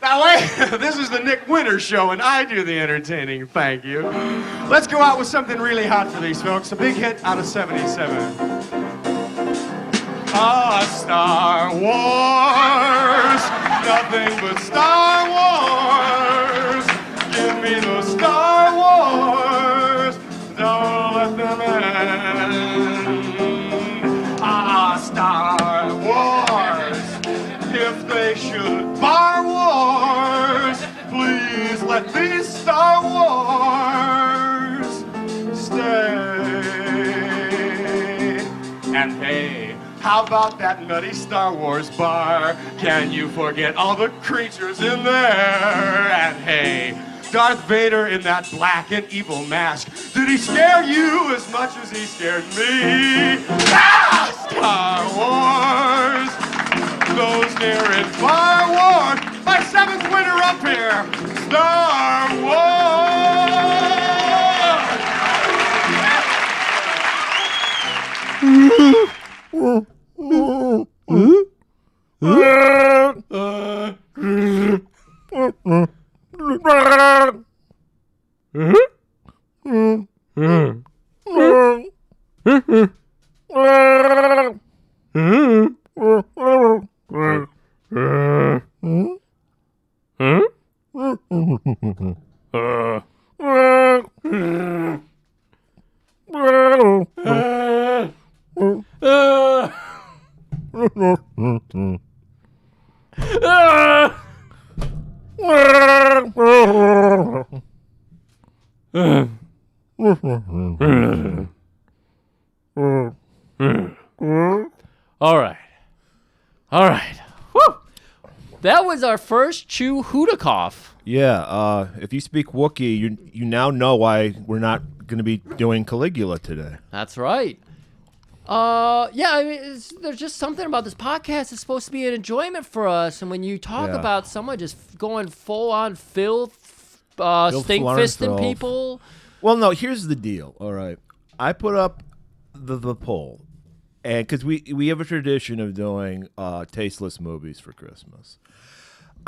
Now wait, this is the Nick Winter Show, and I do the entertaining, thank you. Let's go out with something really hot for these folks. A big hit out of 77. Star Wars, nothing but Star Wars. Give me the Star Wars, don't let them end. Star Wars, if they should bar wars, please let these Star Wars stay. And hey, how about that nutty Star Wars bar? Can you forget all the creatures in there? And hey, Darth Vader in that black and evil mask, did he scare you as much as he scared me? Star Wars, those near and far wars, my seventh winner up here, Star All right. Woo! That was our first Chew Hoodakoff. Yeah, if you speak Wookiee, you now know why we're not going to be doing Caligula today. That's right. Yeah, I mean, there's just something about this podcast. It's supposed to be an enjoyment for us, and when you talk about someone just going full on filth, stink fisting people. Well, no. Here's the deal. All right, I put up the poll, and because we have a tradition of doing tasteless movies for Christmas.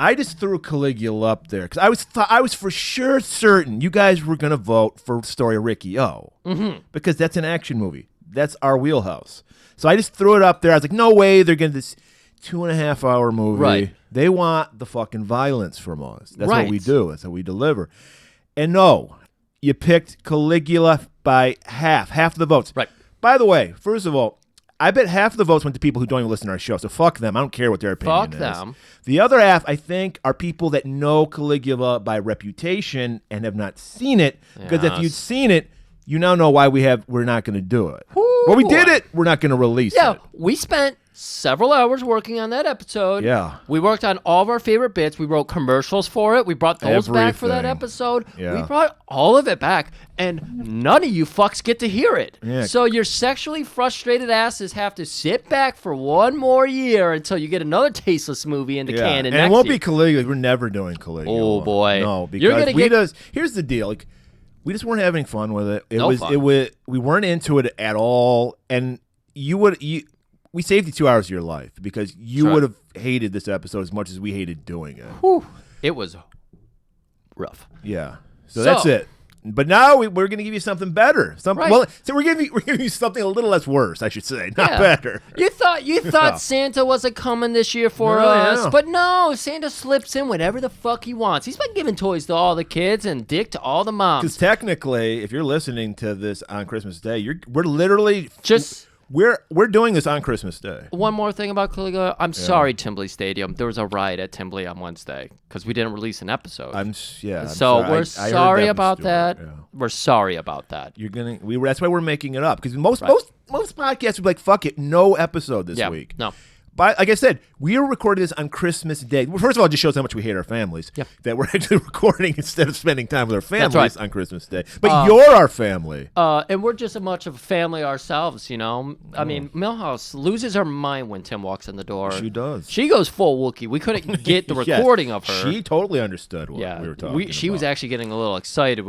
I just threw Caligula up there because I was for sure certain you guys were going to vote for the story of Ricky O. Mm-hmm. Because that's an action movie. That's our wheelhouse. So I just threw it up there. I was like, no way they're going to this 2.5 hour movie. Right. They want the fucking violence from us. That's what we do. That's how we deliver. And no, you picked Caligula by half the votes. Right. By the way, first of all, I bet half the votes went to people who don't even listen to our show, so fuck them. I don't care what their opinion is. Fuck them. The other half, I think, are people that know Caligula by reputation and have not seen it. Because if you'd seen it, you now know why we're not going to do it. Well, we did it. We're not going to release it. Yeah, we spent several hours working on that episode. Yeah. We worked on all of our favorite bits. We wrote commercials for it. We brought those back for that episode. Yeah. We brought all of it back, and none of you fucks get to hear it. Yeah. So your sexually frustrated asses have to sit back for one more year until you get another tasteless movie in the can. And it won't be Caligula. We're never doing Caligula. Oh, boy. No, because here's the deal. Like, we just weren't having fun with it. We weren't into it at all, and we saved you 2 hours of your life because you would have hated this episode as much as we hated doing it. Whew. It was rough. Yeah. So that's it. But now we're going to give you something better. Right. Well, so we're giving you something a little less worse, I should say, not better. You thought Santa wasn't coming this year for us, but no, Santa slips in whatever the fuck he wants. He's been giving toys to all the kids and dick to all the moms. Because technically, if you're listening to this on Christmas Day, we're literally just. We're doing this on Christmas Day. One more thing about Caligula. I'm sorry, Timbley Stadium. There was a riot at Timbley on Wednesday because we didn't release an episode. I'm sorry. We're sorry about that. Yeah. We're sorry about that. That's why we're making it up because most podcasts would be like, fuck it, no episode this week. No. But like I said, we are recording this on Christmas Day. Well, first of all, it just shows how much we hate our families. Yep. That we're actually recording instead of spending time with our families on Christmas Day. But you're you're our family. And we're just as much of a family ourselves, you know. I mean, Millhouse loses her mind when Tim walks in the door. She does. She goes full Wookiee. We couldn't get the recording of her. She totally understood what we were talking about. She was actually getting a little excited.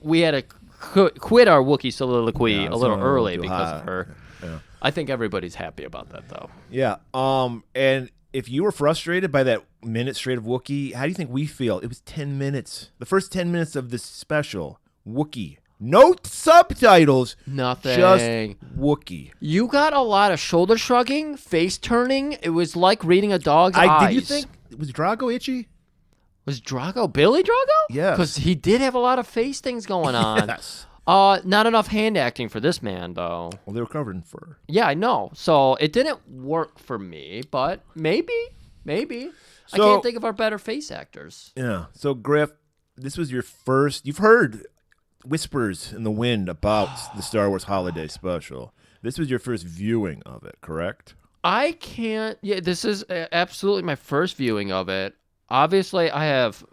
We had to quit our Wookiee soliloquy a little early because of her. Yeah. I think everybody's happy about that, though. Yeah. And if you were frustrated by that minute straight of Wookiee, how do you think we feel? It was 10 minutes. The first 10 minutes of this special, Wookiee. No subtitles. Nothing. Just Wookiee. You got a lot of shoulder shrugging, face turning. It was like reading a dog's eyes. Did you think, was Drago itchy? Was Drago Billy Drago? Yes. Because he did have a lot of face things going on. Yes. Not enough hand acting for this man, though. Well, they were covered in fur. Yeah, I know. So it didn't work for me, but maybe. I So- can't think of our better face actors. Yeah. So, Griff, this was your first. You've heard whispers in the wind about the Star Wars Holiday Special. This was your first viewing of it, correct? I can't. Yeah, this is absolutely my first viewing of it. Obviously, I have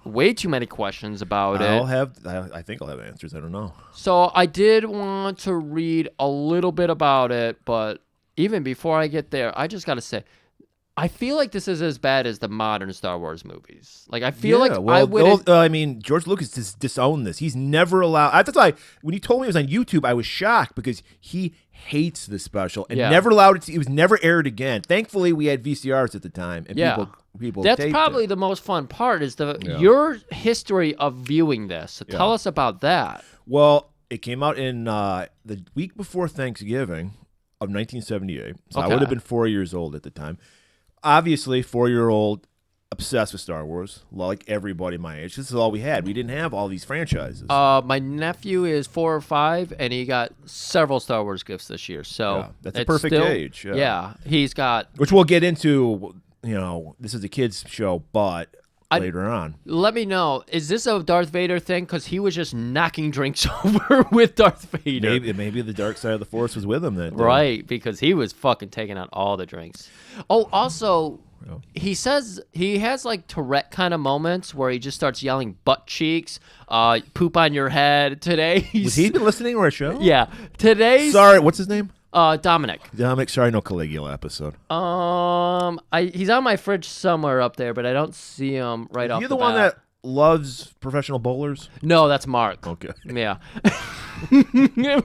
way too many questions about it. I think I'll have answers. I don't know. So I did want to read a little bit about it, but even before I get there, I just got to say, I feel like this is as bad as the modern Star Wars movies. Like, I feel like I would. I mean, George Lucas has disowned this. He's never allowed. That's why when you told me it was on YouTube, I was shocked because he hates this special and never allowed it. It was never aired again. Thankfully, we had VCRs at the time, and people. That's taped probably it. the most fun part is your history of viewing this. So tell us about that. Well, it came out in the week before Thanksgiving of 1978. So I would have been 4 years old at the time. Obviously, 4-year-old obsessed with Star Wars, like everybody my age. This is all we had. We didn't have all these franchises. My nephew is 4 or 5, and he got several Star Wars gifts this year. So that's a perfect age. Yeah, he's got. Which we'll get into. You know, this is a kids' show, but later on. Let me know. Is this a Darth Vader thing? Because he was just knocking drinks over with Darth Vader. Maybe the dark side of the Force was with him then. Right, because he was fucking taking out all the drinks. Oh, also, he says he has like Tourette kind of moments where he just starts yelling butt cheeks, poop on your head. Today, Was he been listening to our show? Yeah, today's. Sorry, what's his name? Dominic. Sorry, no Caligula episode. He's on my fridge somewhere up there, but I don't see him right off. You're the one that loves professional bowlers? No, that's Mark. Okay. Yeah.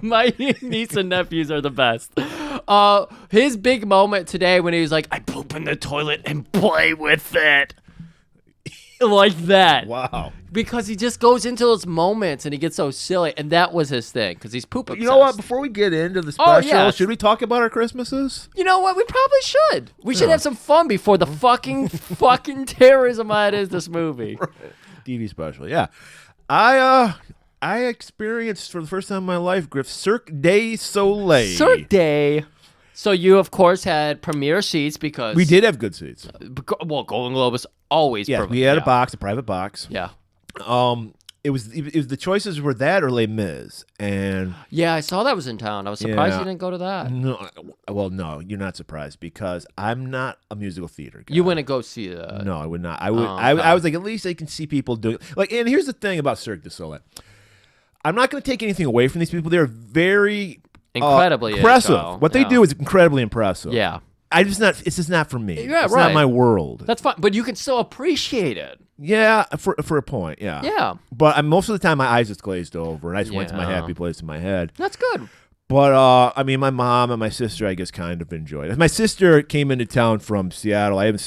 My niece and nephews are the best. His big moment today when he was like, I poop in the toilet and play with it. Like that. Wow. Because he just goes into those moments and he gets so silly. And that was his thing because he's poop obsessed. You know what? Before we get into the special, should we talk about our Christmases? You know what? We probably should. We should have some fun before the fucking terrorism that is this movie. Right. TV special, yeah. I experienced for the first time in my life, Griff, Cirque du Soleil. Cirque du. So you, of course, had premiere seats because we did have good seats. Well, Golan-Globus always. Yeah, we had a private box. Yeah. It was the choices were that or Les Mis, and yeah, I saw that was in town. I was surprised you didn't go to that. No, well, no, you're not surprised because I'm not a musical theater guy. You wouldn't go see that? No, I would not. I would. I was like, at least I can see people doing like. And here's the thing about Cirque du Soleil. I'm not going to take anything away from these people. They're very incredibly impressive. What they do is incredibly impressive. Yeah. It's just not for me. Yeah, it's not my world. That's fine, but you can still appreciate it. Yeah, for a point, yeah. Yeah. But most of the time, my eyes just glazed over, and I just went to my happy place in my head. That's good. But, I mean, my mom and my sister, I guess, kind of enjoyed it. My sister came into town from Seattle. I haven't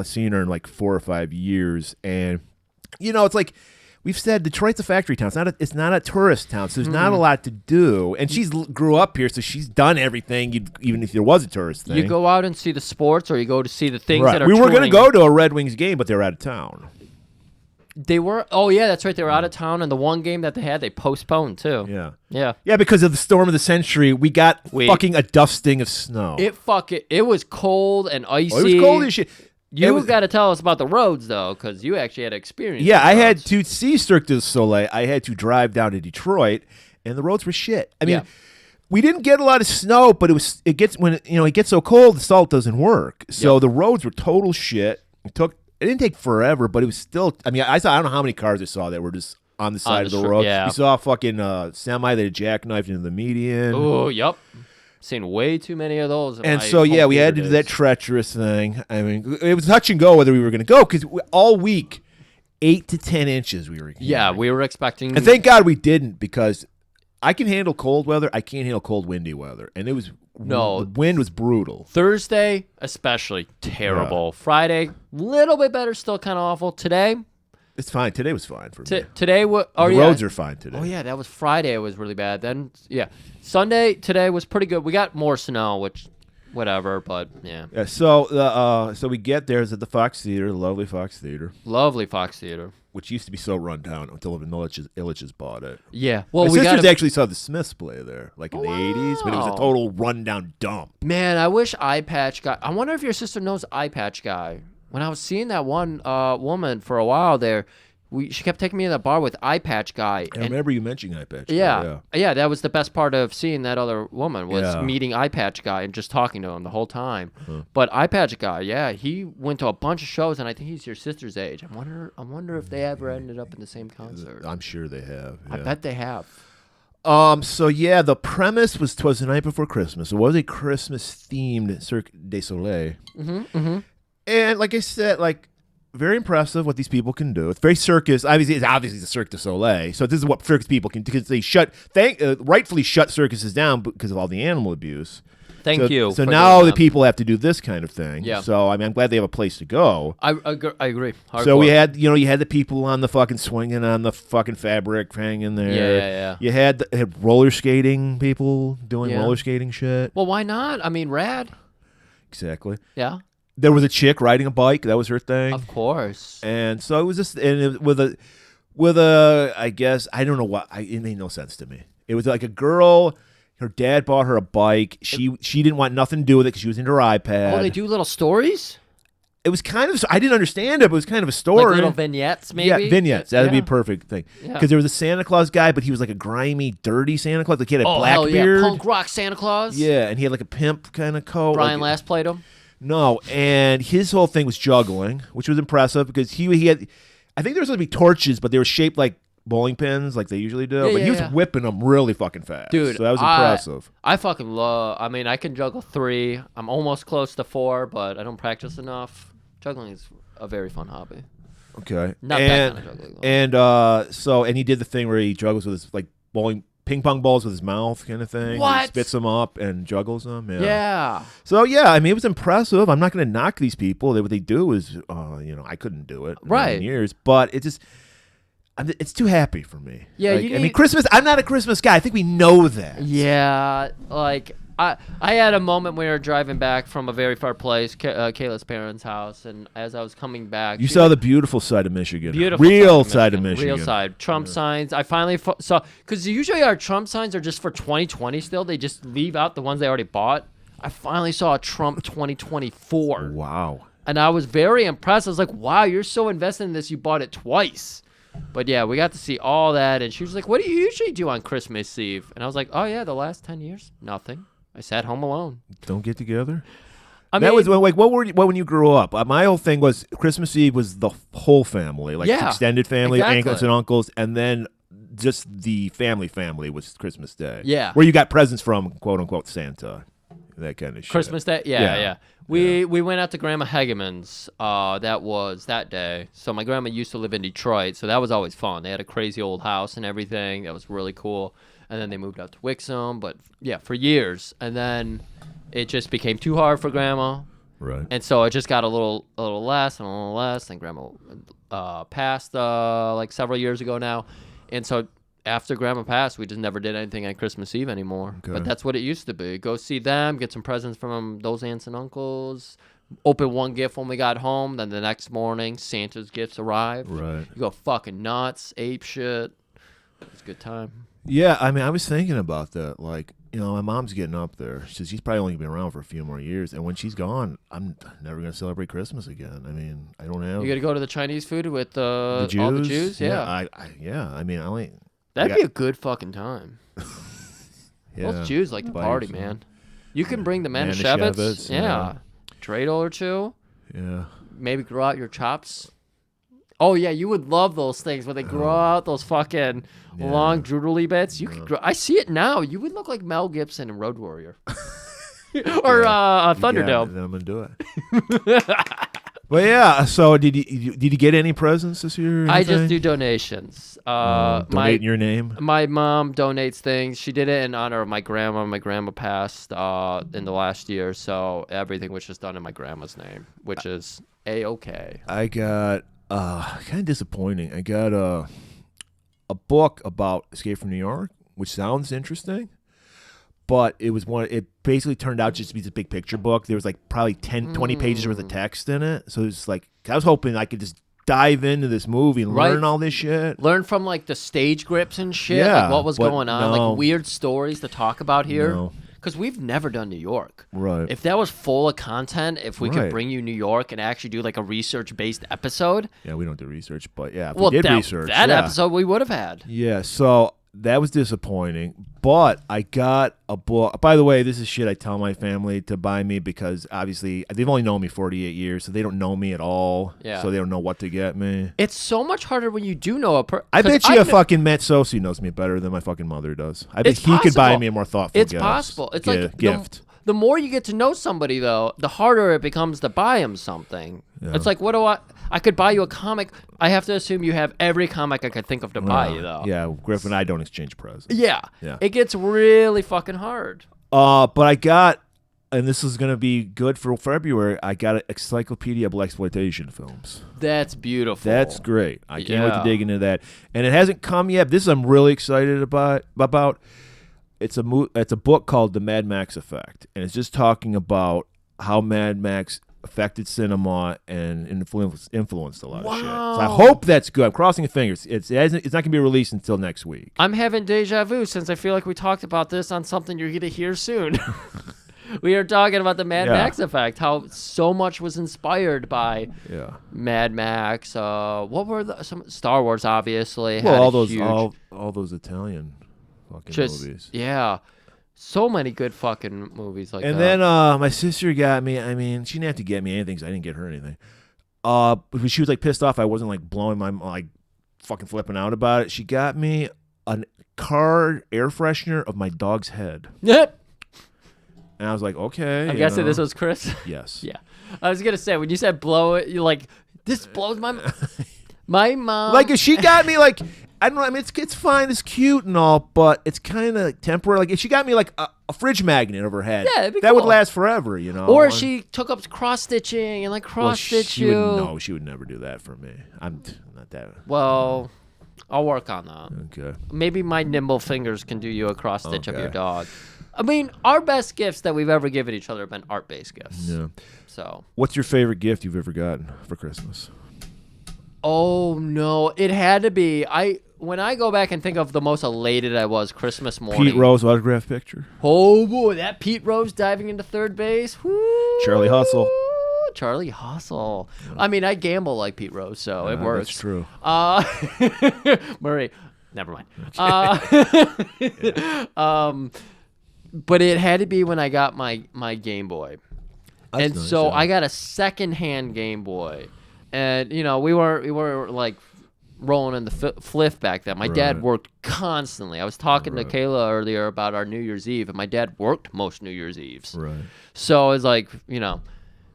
seen her in like 4 or 5 years. And, you know, it's like we've said, Detroit's a factory town. It's not a tourist town, so there's not a lot to do. And she's grew up here, so she's done everything, even if there was a tourist thing. You go out and see the sports, or you go to see the things that are We were going to touring. go to a Red Wings game, but they were out of town. They were. Oh yeah, that's right. They were out of town, and the one game that they had, they postponed too. Yeah, because of the storm of the century, we got fucking a dusting of snow. It was cold and icy. Oh, it was cold as shit. You got to tell us about the roads though, because you actually had experience. Yeah, I had to see Cirque du Soleil. I had to drive down to Detroit, and the roads were shit. I mean, we didn't get a lot of snow, but it gets so cold, the salt doesn't work. So the roads were total shit. It didn't take forever, but it was still. I mean, I don't know how many cars I saw that were just on the side of the road. Yeah. You saw a fucking semi that had jackknifed into the median. Oh, yep. Seen way too many of those. And so, yeah, we had to do that treacherous thing. I mean, it was touch and go whether we were going to go because all week, 8 to 10 inches we were getting. Yeah, we were expecting. And thank God we didn't because I can handle cold weather. I can't handle cold, windy weather. And it was No. The wind was brutal. Thursday, especially terrible. Friday, little bit better, still kind of awful. Today, It's fine. Today was fine for me. today, The yeah. roads are fine today. Oh yeah, that was Friday. It was really bad. Then Sunday today was pretty good. We got more snow, which whatever, but yeah. Yeah, so we get there. It's at the Fox Theater, the lovely Fox Theater, Lovely Fox Theater. which used to be so run down until the Illiches bought it. Yeah. Well, My we sisters got actually saw the Smiths play there, like in the 80s, but it was a Wow. total rundown dump. Man, I wish Eye Patch Guy. I wonder if your sister knows Eye Patch Guy. When I was seeing that one woman for a while there, she kept taking me to the bar with Eye Patch Guy. I remember you mentioning Eye Patch. Yeah, that was the best part of seeing that other woman was Yeah. meeting Eye Patch Guy and just talking to him the whole time. But Eye Patch Guy, yeah, he went to a bunch of shows, and I think he's your sister's age. I wonder if they ever ended up in the same concert. I'm sure they have. I yeah. bet they have. So yeah, the premise was the night before Christmas. It was a Christmas themed Cirque du Soleil. And like I said, like very impressive what these people can do. It's very circus. Obviously, it's the Cirque du Soleil. So this is what circus people can do because they rightfully shut circuses down because of all the animal abuse. Thank you. So for now doing the that. people have to do this kind of thing. Yeah. So I mean, I'm glad they have a place to go. I agree. So we Hardcore. had, you had the people on the fucking swinging on the fucking fabric hanging there. Yeah. You had roller skating people doing Yeah. roller skating shit. Well, why not? I mean, rad. Exactly. Yeah, There was a chick riding a bike. That was her thing. of course. And so it was just, and it, with a, I guess, I don't know what, it made no sense to me. It was like a girl, her dad bought her a bike. She didn't want nothing to do with it because she was into her iPad. Oh, they do little stories? It was kind of, I didn't understand it, but it was kind of a story. Like little vignettes, maybe? Yeah, vignettes. That'd be a Yeah. perfect thing. Yeah. Because there was a Santa Claus guy, but he was like a grimy, dirty Santa Claus. Like he had a Oh, black hell yeah. beard. Punk rock Santa Claus? Yeah, and he had like a pimp kind of coat. Brian like, last played him? No, and his whole thing was juggling, which was impressive because he had, I think there was supposed to be torches, but they were shaped like bowling pins, like they usually do. Yeah, but he was yeah. whipping them really fucking fast. Dude, so that was impressive. I fucking love, I mean, I can juggle 3. I'm almost close to 4, but I don't practice enough. Juggling is a very fun hobby. Okay, Not that kind of juggling, though. And he did the thing where he juggles with his like bowling ping pong balls with his mouth, kind of thing. What? He spits them up and juggles them. Yeah. So yeah, I mean, it was impressive. I'm not going to knock these people. What they do is, I couldn't do it in Right. 9 years, but it just, it's too happy for me. Yeah, Like, you I mean, need- Christmas. I'm not a Christmas guy. I think we know that. Yeah, like I had a moment when we were driving back from a very far place, Kayla's parents' house, and as I was coming back, You saw the beautiful side of Michigan. beautiful real side of Michigan. real side. Trump signs. I finally saw because usually our Trump signs are just for 2020. Still, they just leave out the ones they already bought. I finally saw a Trump 2024, Wow. and I was very impressed. I was like, "Wow, you're so invested in this. You bought it twice." But yeah, we got to see all that, and she was like, "What do you usually do on Christmas Eve?" And I was like, "Oh yeah, the last 10 years, nothing. I sat home alone." Don't get together. I That mean, was like what when you grew up? My whole thing was Christmas Eve was the whole family, like Yeah, extended family, exactly. aunts and uncles, and then just the family was Christmas Day. Yeah. where you got presents from quote unquote Santa, that kind of shit. Christmas Day? Yeah. Yeah. We went out to Grandma Hegeman's. That was that day. So my grandma used to live in Detroit, so that was always fun. They had a crazy old house and everything. That was really cool. And then they moved out to Wixom, but yeah, for years. And then it just became too hard for Grandma, Right. and so it just got a little less and a little less. And Grandma passed like several years ago now, and so after Grandma passed, we just never did anything on Christmas Eve anymore. Okay. But that's what it used to be. Go see them, get some presents from those aunts and uncles, open one gift when we got home, then the next morning, Santa's gifts arrived. Right. You go fucking nuts, ape shit. It's a good time. Yeah, I mean, I was thinking about that. Like, my mom's getting up there. She's probably only been around for a few more years, and when she's gone, I'm never going to celebrate Christmas again. I mean, I don't have You got to go to the Chinese food with the Jews. all the Jews? Yeah. I mean, I only. That'd be a good fucking time. Yeah. Most Jews like to Buy party, yourself. man. You can bring the Manischewitz, Manischewitz. yeah. Yeah. Dreidel or two. Yeah. Maybe grow out your chops. Oh, yeah, you would love those things where they grow out those fucking long, droodly bits. You could grow. I see it now. You would look like Mel Gibson in Road Warrior. Or Thunderdome. Yeah, then I'm going to do it. But yeah, so did you get any presents this year? I just do donations. Donate in your name. My mom donates things. She did it in honor of my grandma. My grandma passed in the last year, so everything was just done in my grandma's name, which is A-okay. I got kind of disappointing. I got a book about Escape from New York, which sounds interesting. But it basically turned out just to be this big picture book. There was like probably 20 pages worth of text in it. So it was like, I was hoping I could just dive into this movie and learn all this shit. Learn from like the stage grips and shit, Yeah, like what was going on, no. like weird stories to talk about here. No. Because we've never done New York. Right. If that was full of content, if we could Right. bring you New York and actually do like a research-based episode. Yeah, we don't do research, but yeah, if Well, we did research. that yeah. episode we would have had. Yeah, so that was disappointing. But I got a book. By the way, this is shit I tell my family to buy me because obviously they've only known me 48 years, so they don't know me at all. Yeah. So they don't know what to get me. It's so much harder when you do know a person. I bet you fucking Matt Sosi knows me better than my fucking mother does. I bet he could buy me a more thoughtful It's gift. possible. It's Yeah, like gift. The more you get to know somebody, though, the harder it becomes to buy them something. Yeah. It's like, what do I could buy you a comic. I have to assume you have every comic I could think of to buy you, though. Yeah, Griff and I don't exchange presents. Yeah. Yeah. It gets really fucking hard. But I got, and this is going to be good for February, I got an Encyclopedia of Blaxploitation films. That's beautiful. That's great. I can't wait to Yeah. dig into that. And it hasn't come yet. This I'm really excited about. It's a book called The Mad Max Effect, and it's just talking about how Mad Max affected cinema and influenced a lot of shit. So I hope that's good. I'm crossing fingers. It's not going to be released until next week. I'm having deja vu since I feel like we talked about this on something you're going to hear soon. We are talking about the Mad Max effect, how so much was inspired by Mad Max. What were some Star Wars? Obviously, Well, had all a those huge, all those Italian fucking movies. Yeah, so many good fucking movies like And that. then my sister got me. I mean, she didn't have to get me anything because I didn't get her anything. But she was like pissed off. I wasn't like blowing my like fucking flipping out about it. She got me a car air freshener of my dog's head. Yep. And I was like, okay. I'm guessing this was Chris. Yes. Yeah. I was gonna say when you said blow it, you're like, this blows my my mom. Like if she got me like I don't know. I mean, it's fine, it's cute and all, but it's kind of temporary. Like if she got me like a fridge magnet over her head, that'd be that would cool. last forever, you know. Or she took up cross stitching and like cross stitch you. No, she would never do that for me. I'm not that. Well, I'll work on that. Okay. Maybe my nimble fingers can do you a cross stitch of your Okay. dog. I mean, our best gifts that we've ever given each other have been art-based gifts. Yeah. So. What's your favorite gift you've ever gotten for Christmas? Oh no, it had to be. When I go back and think of the most elated I was Christmas morning. Pete Rose autograph picture. Oh boy, that Pete Rose diving into third base. Woo! Charlie Hustle. Charlie Hustle. I mean, I gamble like Pete Rose, so it works. That's true. Murray. Never mind. But it had to be when I got my Game Boy. That's And nice, so yeah. I got a secondhand Game Boy. And, you know, we were like rolling in the fliff back then. My dad Right. worked constantly. I was talking to Kayla earlier about our New Year's Eve, and my dad worked most New Year's Eves. Right. So it's like, you know.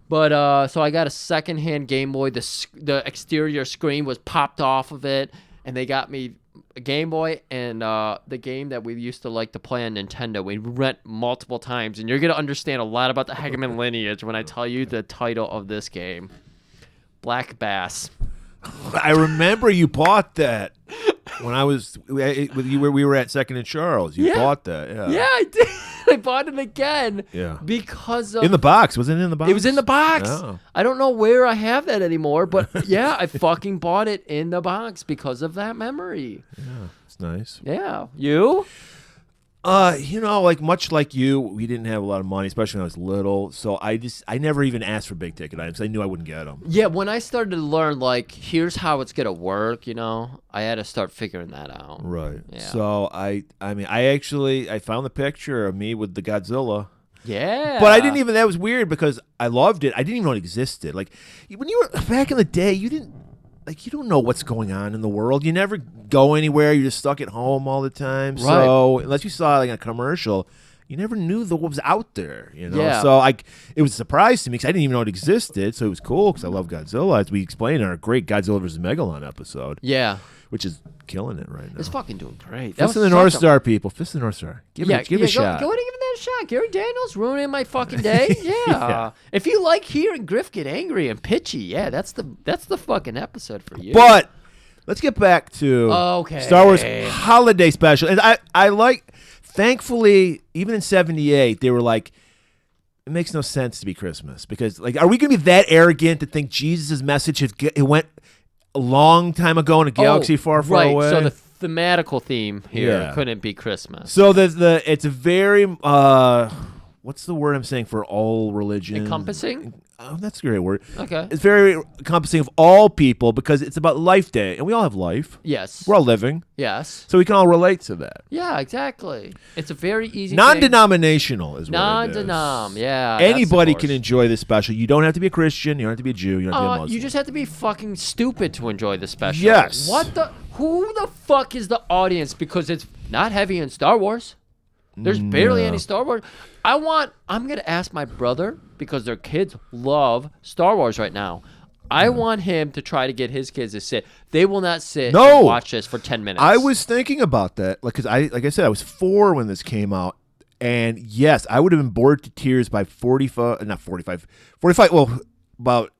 But so I got a secondhand Game Boy. The exterior screen was popped off of it, and they got me a Game Boy and the game that we used to like to play on Nintendo. We rent multiple times, and you're gonna understand a lot about the Hageman lineage when I tell you the title of this game, Black Bass. I remember you bought that when I was with you. We were at Second and Charles. You bought that. Yeah. Yeah, I did. I bought it again. Yeah. Because of In the box. Was it in the box? It was in the box. Oh. I don't know where I have that anymore, but yeah, I fucking bought it in the box because of that memory. Yeah. It's nice. Yeah. You? You know, like much like you, we didn't have a lot of money, especially when I was little. So I never even asked for big ticket items. I knew I wouldn't get them. Yeah, when I started to learn, like, here's how it's going to work, you know, I had to start figuring that out. Right. Yeah. So I found the picture of me with the Godzilla. Yeah. But I didn't even, that was weird because I loved it. I didn't even know it existed. Like when you were back in the day, you don't know what's going on in the world. You never go anywhere. You're just stuck at home all the time. Right. So unless you saw like a commercial, you never knew what was out there, you know. Yeah. So it was a surprise to me because I didn't even know it existed. So it was cool because I love Godzilla, as we explained in our great Godzilla vs. Megalon episode. Yeah. Which is killing it right now. It's fucking doing great. Fist of the North Star, people. Fist of the North Star. Give it a shot. Go ahead and give it that shot. Gary Daniels ruining my fucking day. Yeah. If you like hearing Griff get angry and pitchy, yeah, that's the fucking episode for you. But let's get back to Star Wars Holiday Special. And I like, thankfully, even in 78, they were like, it makes no sense to be Christmas. Because, like, are we going to be that arrogant to think Jesus' message it went a long time ago in a galaxy far away? So the thematical theme here couldn't be Christmas. So it's a very what's the word I'm saying for all religion? Encompassing? Oh, that's a great word. Okay. It's very encompassing of all people because it's about Life Day, and we all have life. Yes. We're all living. Yes. So we can all relate to that. Yeah, exactly. It's a very easy non-denominational is what it is. Non-denom, yeah. Anybody can enjoy this special. You don't have to be a Christian. You don't have to be a Jew. You don't have to be a Muslim. You just have to be fucking stupid to enjoy the special. Yes. Who the fuck is the audience? Because it's not heavy in Star Wars. There's barely any Star Wars. I'm going to ask my brother, because their kids love Star Wars right now. I want him to try to get his kids to sit. They will not sit and watch this for 10 minutes. I was thinking about that. Like I said, I was 4 when this came out. And yes, I would have been bored to tears by 45, well, about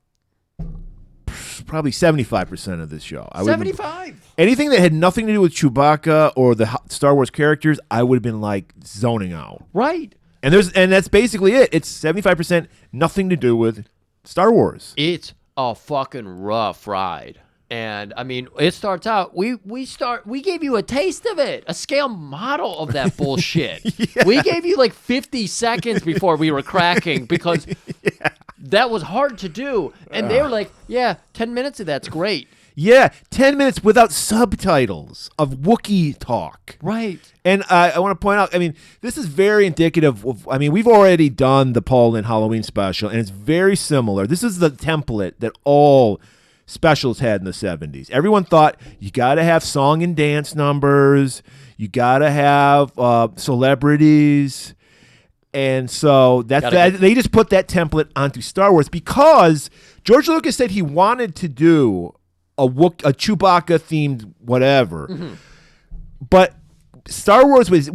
probably 75% of this show. 75? Anything that had nothing to do with Chewbacca or the Star Wars characters, I would have been like zoning out. Right. And that's basically it. It's 75% nothing to do with Star Wars. It's a fucking rough ride. And I mean, it starts out. We gave you a taste of it, a scale model of that bullshit. We gave you like 50 seconds before we were cracking because that was hard to do. And they were like, "Yeah, 10 minutes of that's great." Yeah, 10 minutes without subtitles of Wookiee talk. Right. And I want to point out, I mean, this is very indicative of, I mean, we've already done the Paul Lynde Halloween special, and it's very similar. This is the template that all specials had in the 70s. Everyone thought you got to have song and dance numbers, you got to have celebrities, and so they just put that template onto Star Wars because George Lucas said he wanted to do a Chewbacca themed whatever, but Star Wars was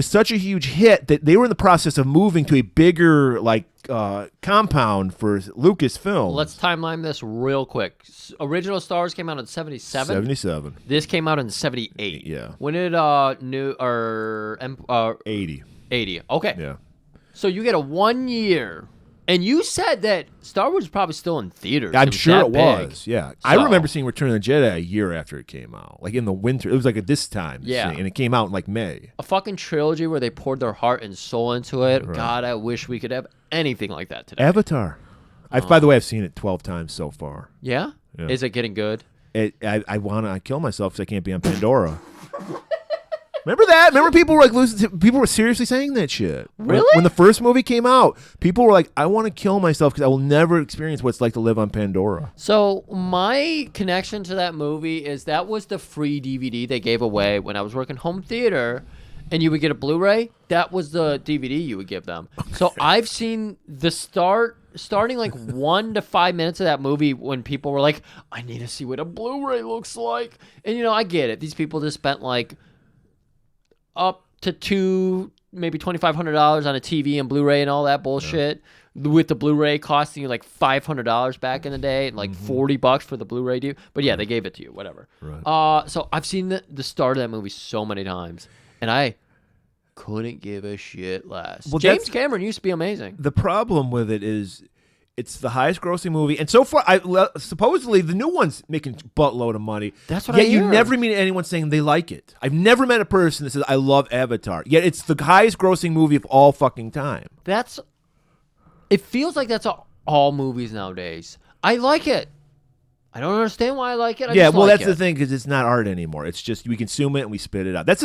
such a huge hit that they were in the process of moving to a bigger compound for Lucasfilm. Let's timeline this real quick. Original Star Wars came out in 77. 77. This came out in 78. Yeah. When did 80. 80. Okay. Yeah. So you get a 1 year. And you said that Star Wars was probably still in theaters. I'm sure it big. was. Yeah. I remember seeing Return of the Jedi a year after it came out. Like in the winter. It was like at this time. Yeah. And it came out in like May. A fucking trilogy where they poured their heart and soul into it. Right. God, I wish we could have anything like that today. Avatar. By the way, I've seen it 12 times so far. Yeah? Is it getting good? I want to kill myself because I can't be on Pandora. Remember that? Remember people were like people were seriously saying that shit. Really? When the first movie came out, people were like, I want to kill myself because I will never experience what it's like to live on Pandora. So my connection to that movie is that was the free DVD they gave away when I was working home theater, and you would get a Blu-ray. That was the DVD you would give them. Okay. So I've seen the starting like 1 to 5 minutes of that movie when people were like, I need to see what a Blu-ray looks like. And, I get it. These people just spent like up to maybe $2,500 on a TV and Blu-ray and all that bullshit, with the Blu-ray costing you like $500 back in the day and like $40 for the Blu-ray deal. But yeah, they gave it to you, whatever. Right. So I've seen the start of that movie so many times, and I couldn't give a shit less. Well, James Cameron used to be amazing. The problem with it is it's the highest grossing movie, and so far, supposedly the new one's making a buttload of money. That's what I hear. Yet you never meet anyone saying they like it. I've never met a person that says I love Avatar. Yet it's the highest grossing movie of all fucking time. It feels like that's all movies nowadays. I like it. I don't understand why I like it. That's the thing, because it's not art anymore. It's just we consume it and we spit it out. That's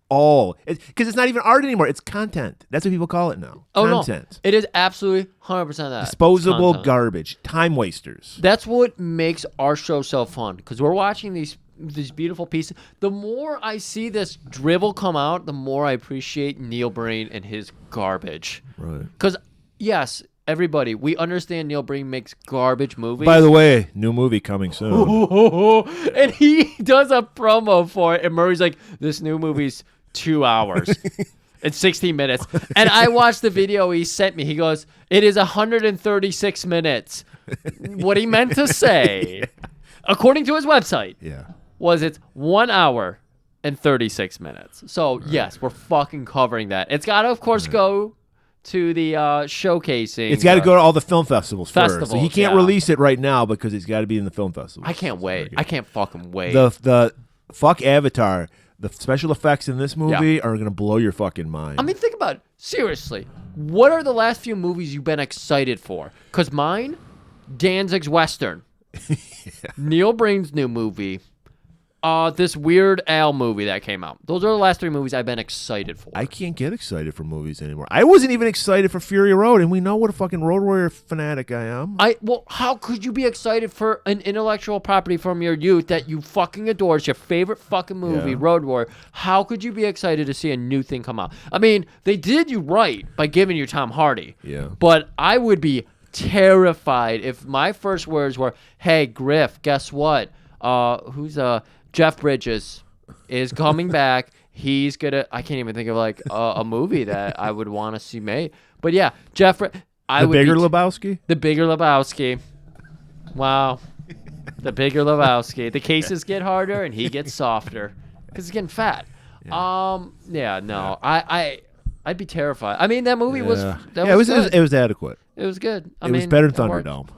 all. Because it's not even art anymore. It's content. That's what people call it now. Oh, content. No. It is absolutely 100% that. Disposable garbage. Time wasters. That's what makes our show so fun, because we're watching these these beautiful pieces. The more I see this drivel come out, the more I appreciate Neil Breen and his garbage. Right. Because, yes, everybody, we understand Neil Breen makes garbage movies. By the way, new movie coming soon. And he does a promo for it, and Murray's like, this new movie's 2 hours. It's 16 minutes. And I watched the video he sent me. He goes, it is 136 minutes. What he meant to say, according to his website, was it's 1 hour and 36 minutes. So, yes, we're fucking covering that. It's got to, of course, go to the showcasing. It's got to go to all the film festivals first. So he can't yeah. release it right now because it's got to be in the film festivals. I can't wait. I can't fucking wait. The fuck Avatar. The special effects in this movie are going to blow your fucking mind. I mean, think about it. Seriously. What are the last few movies you've been excited for? Because mine, Danzig's Western. Neil Breen's new movie. This Weird Al movie that came out. Those are the last 3 movies I've been excited for. I can't get excited for movies anymore. I wasn't even excited for Fury Road, and we know what a fucking Road Warrior fanatic I am. Well, how could you be excited for an intellectual property from your youth that you fucking adore? It's your favorite fucking movie, Road Warrior. How could you be excited to see a new thing come out? I mean, they did you right by giving you Tom Hardy. Yeah. But I would be terrified if my first words were, hey, Griff, guess what? Jeff Bridges is coming back. He's gonna. I can't even think of like a movie that I would want to see made. But yeah, The Bigger Lebowski. The Bigger Lebowski. Wow. The Bigger Lebowski. The cases get harder and he gets softer because he's getting fat. Yeah. I'd be terrified. I mean, that movie was. It was adequate. It was good. It was better than Thunderdome.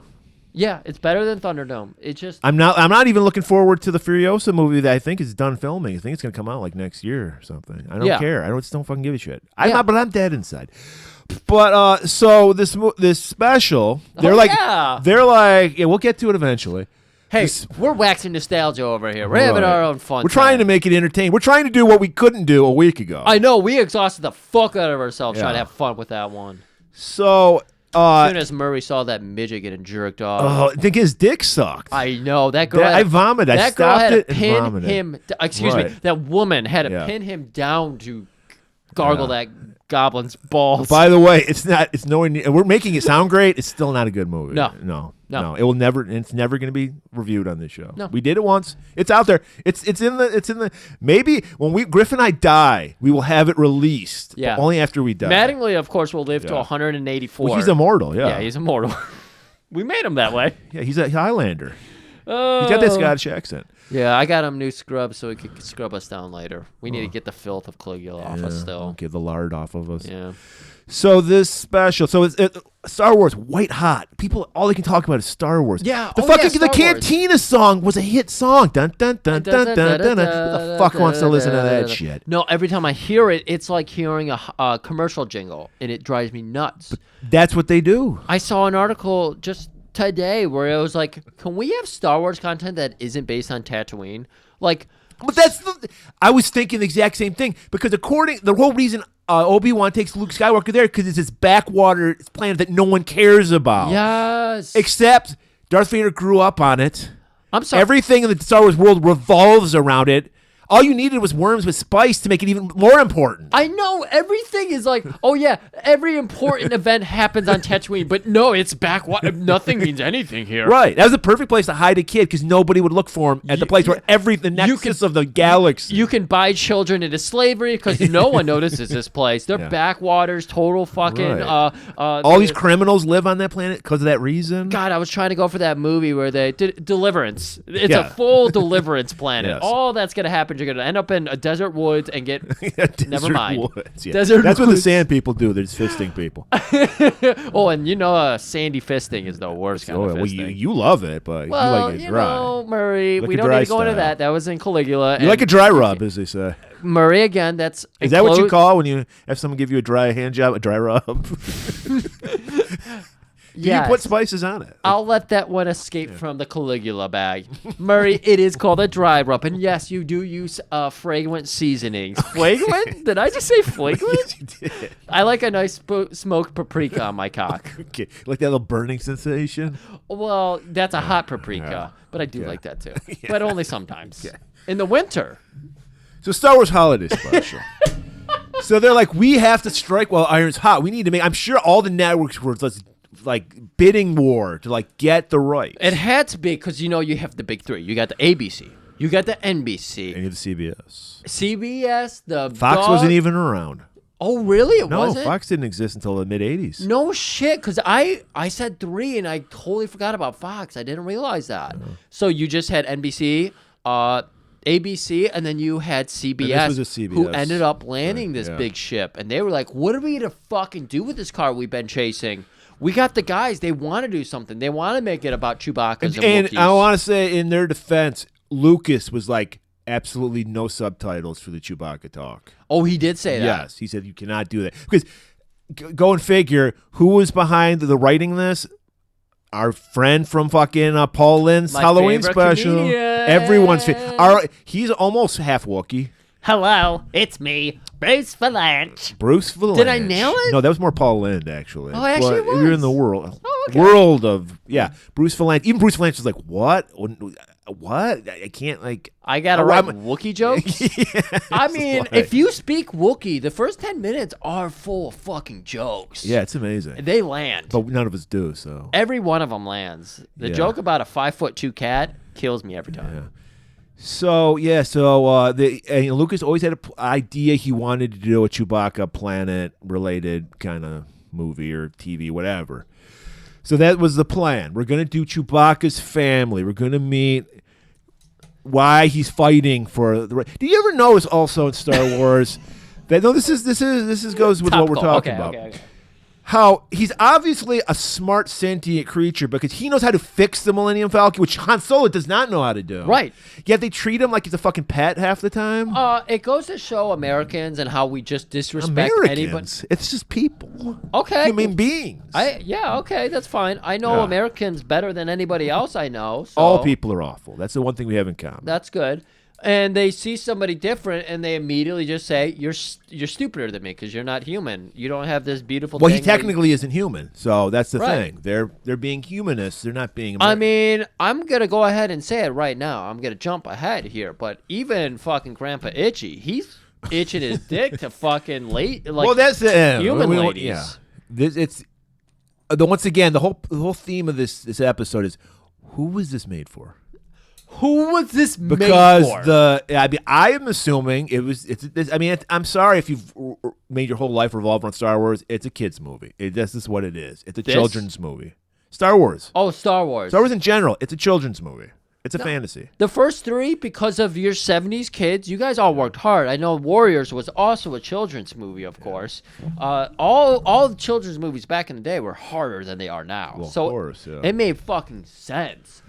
Yeah, it's better than Thunderdome. It just I'm not even looking forward to the Furiosa movie that I think is done filming. I think it's gonna come out like next year or something. I don't care. I just don't fucking give a shit. But I'm dead inside. But so this special, they're like, we'll get to it eventually. Hey, we're waxing nostalgia over here. We're having our own fun. We're trying to make it entertaining. We're trying to do what we couldn't do a week ago. I know. We exhausted the fuck out of ourselves trying to have fun with that one. So as soon as Murray saw that midget getting jerked off. Oh, I think his dick sucked. I know. That girl I vomited. I stopped it and pin vomited. him. Excuse me. That woman had to pin him down to gargle that goblin's balls. By the way, it's nowhere near. We're making it sound great. It's still not a good movie. No. It will never. It's never going to be reviewed on this show. No. We did it once. It's out there. It's in the. Maybe when Griff and I die, we will have it released. Yeah. But only after we die. Mattingly, of course, will live to 184. Well, he's immortal. Yeah. Yeah, he's immortal. We made him that way. Yeah, he's a Highlander. He's got that Scottish accent. Yeah, I got him new scrubs so he could scrub us down later. We need to get the filth of Caligula off us still. Get the lard off of us. Yeah. So this special, it's Star Wars, white hot. People, all they can talk about is Star Wars. Yeah, the Cantina song was a hit song. Dun dun dun dun dun dun. Who the fuck wants to listen to that shit? No, every time I hear it, it's like hearing a commercial jingle, and it drives me nuts. But that's what they do. I saw an article just today where it was like, can we have Star Wars content that isn't based on Tatooine? Like, but I was thinking the exact same thing because the whole reason Obi-Wan takes Luke Skywalker there because it's this backwater planet that no one cares about. Yes. Except Darth Vader grew up on it. I'm sorry. Everything in the Star Wars world revolves around it. All you needed was worms with spice to make it even more important. I know. Everything is like, oh, yeah, every important event happens on Tatooine, but no, it's backwater. Nothing means anything here. Right. That was the perfect place to hide a kid because nobody would look for him at the place where the nexus of the galaxy. You can buy children into slavery because no one notices this place. They're backwaters, total fucking... Right. All these criminals live on that planet because of that reason. God, I was trying to go for that movie where they did Deliverance. It's a full Deliverance planet. Yes. All that's going to happen, you're going to end up in a desert woods and get... never mind. Woods, yeah. Desert That's what woods. the sand people do. They're just fisting people. Oh, and sandy fisting is the worst kind of fisting. Well, you love it, but you like it dry. Murray, like we a don't dry need to go into style. that. That was in Caligula. You like a dry rub, as they say. Murray, again, that's... Is that what you call when you have someone give you a dry hand job, a dry rub? You put spices on it. I'll let that one escape from the Caligula bag. Murray, it is called a dry rub. And yes, you do use fragrant seasonings. Flagrant? Did I just say flagrant? Yes, you did. I like a nice smoked paprika on my cock. Okay. Like that little burning sensation? Well, that's a hot paprika, but I do like that too. But only sometimes. In the winter. So Star Wars Holiday Special. So they're like, we have to strike while iron's hot. We need to make. I'm sure all the networks were like bidding war to like get the rights. It had to be because you have the big three. You got the ABC, you got the NBC, And you have the CBS. CBS, the Fox wasn't even around. Oh, really? It No, wasn't? Fox didn't exist until the mid '80s. No shit, because I said three and I totally forgot about Fox. I didn't realize that. So you just had NBC, ABC, and then you had CBS, was a CBS. who ended up landing this big ship. And they were like, what are we to fucking do with this car we've been chasing? We got the guys. They want to do something. They want to make it about Chewbacca's and Wookiees. I want to say, in their defense, Lucas was like, absolutely no subtitles for the Chewbacca talk. Oh, he did say that? Yes. He said you cannot do that. Because, go and figure, who was behind the writing this? Our friend from fucking Paul Lynde's My Halloween favorite special. comedian. Everyone's favorite. He's almost half Wookiee. Hello, it's me, Bruce Valanche. Bruce Valanche. Did I nail it? No, that was more Paul Lynde, actually. Oh, actually But it you're was. in the world. Oh, okay. World of, Bruce Valanche. Even Bruce Valanche was like, what? What? I can't, like... I got to Oh, write I'm- Wookiee jokes? I mean, like- if you speak Wookiee, the first 10 minutes are full of fucking jokes. Yeah, it's amazing. They land. But none of us do, so... Every one of them lands. The Yeah. joke about a 5'2" cat kills me every time. So Lucas always had an idea he wanted to do a Chewbacca planet-related kind of movie or TV, whatever. So that was the plan. We're going to do Chewbacca's family. We're going to meet why he's fighting for the. Do you ever notice also in Star Wars that this goes with what we're Topical. talking Okay, about? okay. How he's obviously a smart sentient creature because he knows how to fix the Millennium Falcon, which Han Solo does not know how to do. Right. Yet they treat him like he's a fucking pet half the time. It goes to show Americans and how we just disrespect anybody. Americans. It's just people. Okay. Human beings. Okay, that's fine. I know Yeah. Americans better than anybody else I know. So All people are awful. That's the one thing we have in common. That's good. And they see somebody different, and they immediately just say, "You're stupider than me because you're not human. You don't have this beautiful." Well, thing he technically isn't human, so that's the Right. thing. They're being humanists. They're not being. I mean, I'm gonna go ahead and say it right now. I'm gonna jump ahead here, but even fucking Grandpa Itchy, he's itching his dick to fucking well, that's the human we- ladies. Yeah, it's once again the whole theme of this episode is who was this made for? Who was this Because made for? I am assuming I'm sorry if you've made your whole life revolve around Star Wars. It's a kids movie. This is what it is. It's a children's movie. Star Wars. Oh, Star Wars. Star Wars in general. It's a children's movie. It's a fantasy. The first three, because of your 70s kids, you guys all worked hard. I know Warriors was also a children's movie, of course. All the children's movies back in the day were harder than they are now. Well, so of course, yeah. it made fucking sense.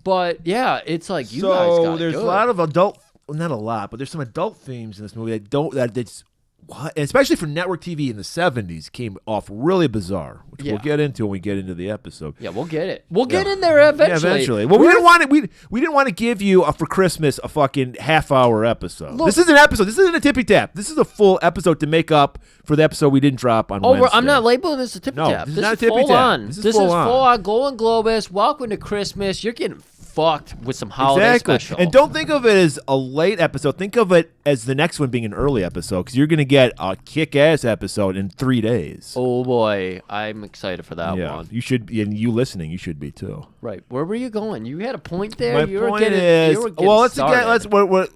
But yeah, it's like you guys So got there's good. a lot of adult, well, not a lot, but there's some adult themes in this movie that's what, and especially for network TV in the 70s, came off really bizarre, which we'll get into when we get into the episode. Yeah, we'll get it. We'll get in there eventually. Yeah, eventually. Well, we didn't want to give you for Christmas a fucking half-hour episode. Look- This is an episode. This isn't a tippy tap. This is a full episode to make up for the episode we didn't drop on Wednesday. I'm not labeling this a tippy No, tap. this is not a tippy full tap. on. This is This full is on. full on Golan-Globus. Welcome to Christmas. You're getting fucked with some holiday special. And don't think of it as a late episode. Think of it as the next one being an early episode because you're going to get a kick-ass episode in 3 days. Oh boy, I'm excited for that one. You should be, and you listening, you should be too. Right. Where were you going? You had a point there. My you were point getting, is, you were getting well, started.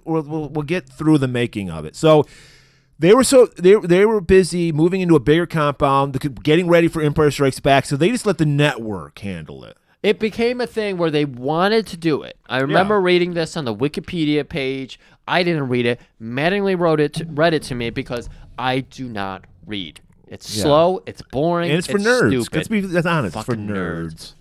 we'll get through the making of it. So they were busy moving into a bigger compound, getting ready for Empire Strikes Back. So they just let the network handle it. It became a thing where they wanted to do it. I remember reading this on the Wikipedia page. I didn't read it. Mattingly read it to me because I do not read. It's slow. It's boring. And it's for nerds. Stupid. Let's be honest. It's for Fucking nerds.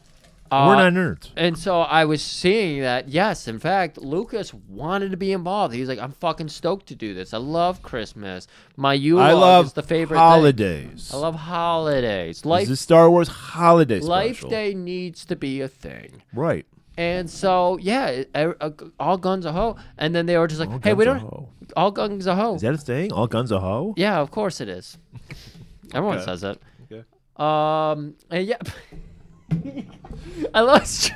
We're not nerds. And so I was seeing that, yes, in fact, Lucas wanted to be involved. He was like, I'm fucking stoked to do this. I love Christmas. My Yule log is the favorite holidays. thing. I love holidays. This is Star Wars holiday Life special. Day needs to be a thing. Right. And so, yeah, all guns a ho. And then they were just like, All hey, we guns don't. a-ho. All guns a ho. Is that a thing? All guns a ho? Yeah, of course it is. Everyone says it. Okay. And yeah. I lost.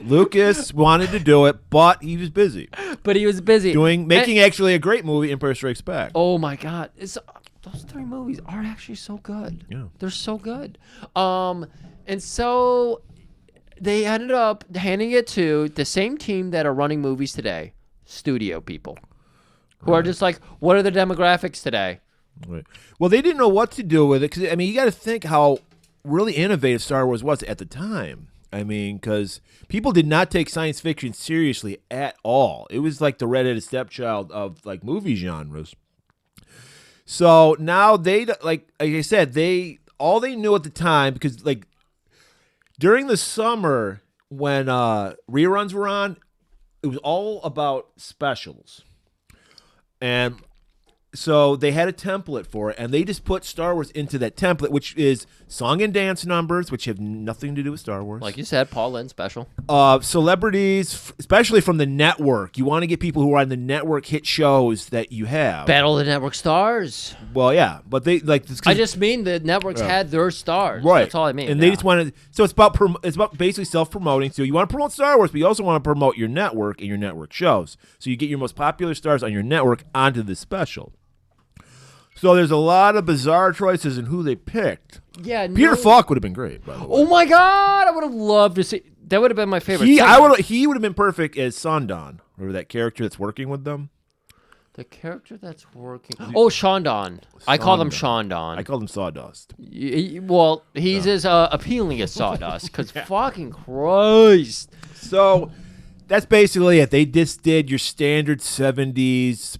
Lucas wanted to do it, but he was busy But he was busy. making actually a great movie, Empire Strikes Back. Oh my God. Those 3 movies are actually so good. Yeah. They're so good. And so they ended up handing it to the same team that are running movies today, studio people, who are just like, what are the demographics today? Right. Well, they didn't know what to do with it because, I mean, you got to think how really innovative Star Wars was at the time. I mean, because people did not take science fiction seriously at all. It was like the redheaded stepchild of like movie genres. So now they, like I said, all they knew at the time, because like during the summer when reruns were on, it was all about specials. And so they had a template for it, and they just put Star Wars into that template, which is song and dance numbers, which have nothing to do with Star Wars. Like you said, Paul Lynde special. Celebrities, especially from the network. You want to get people who are on the network hit shows that you have. Battle of the Network Stars. Well, yeah, but they like. I just mean the networks had their stars. Right. That's all I mean. And they just wanted. So it's about basically self-promoting. So you want to promote Star Wars, but you also want to promote your network and your network shows. So you get your most popular stars on your network onto this special. So there's a lot of bizarre choices in who they picked. Yeah, Peter Falk would have been great, by the way. Oh my God, I would have loved to see. That would have been my favorite. He would have been perfect as Sondon, or that character that's working with them. The character that's working. Oh, Shondon. I call him Shondon. I called him Sawdust. Well, he's as appealing as Sawdust. Because fucking Christ. So that's basically it. They just did your standard 70s,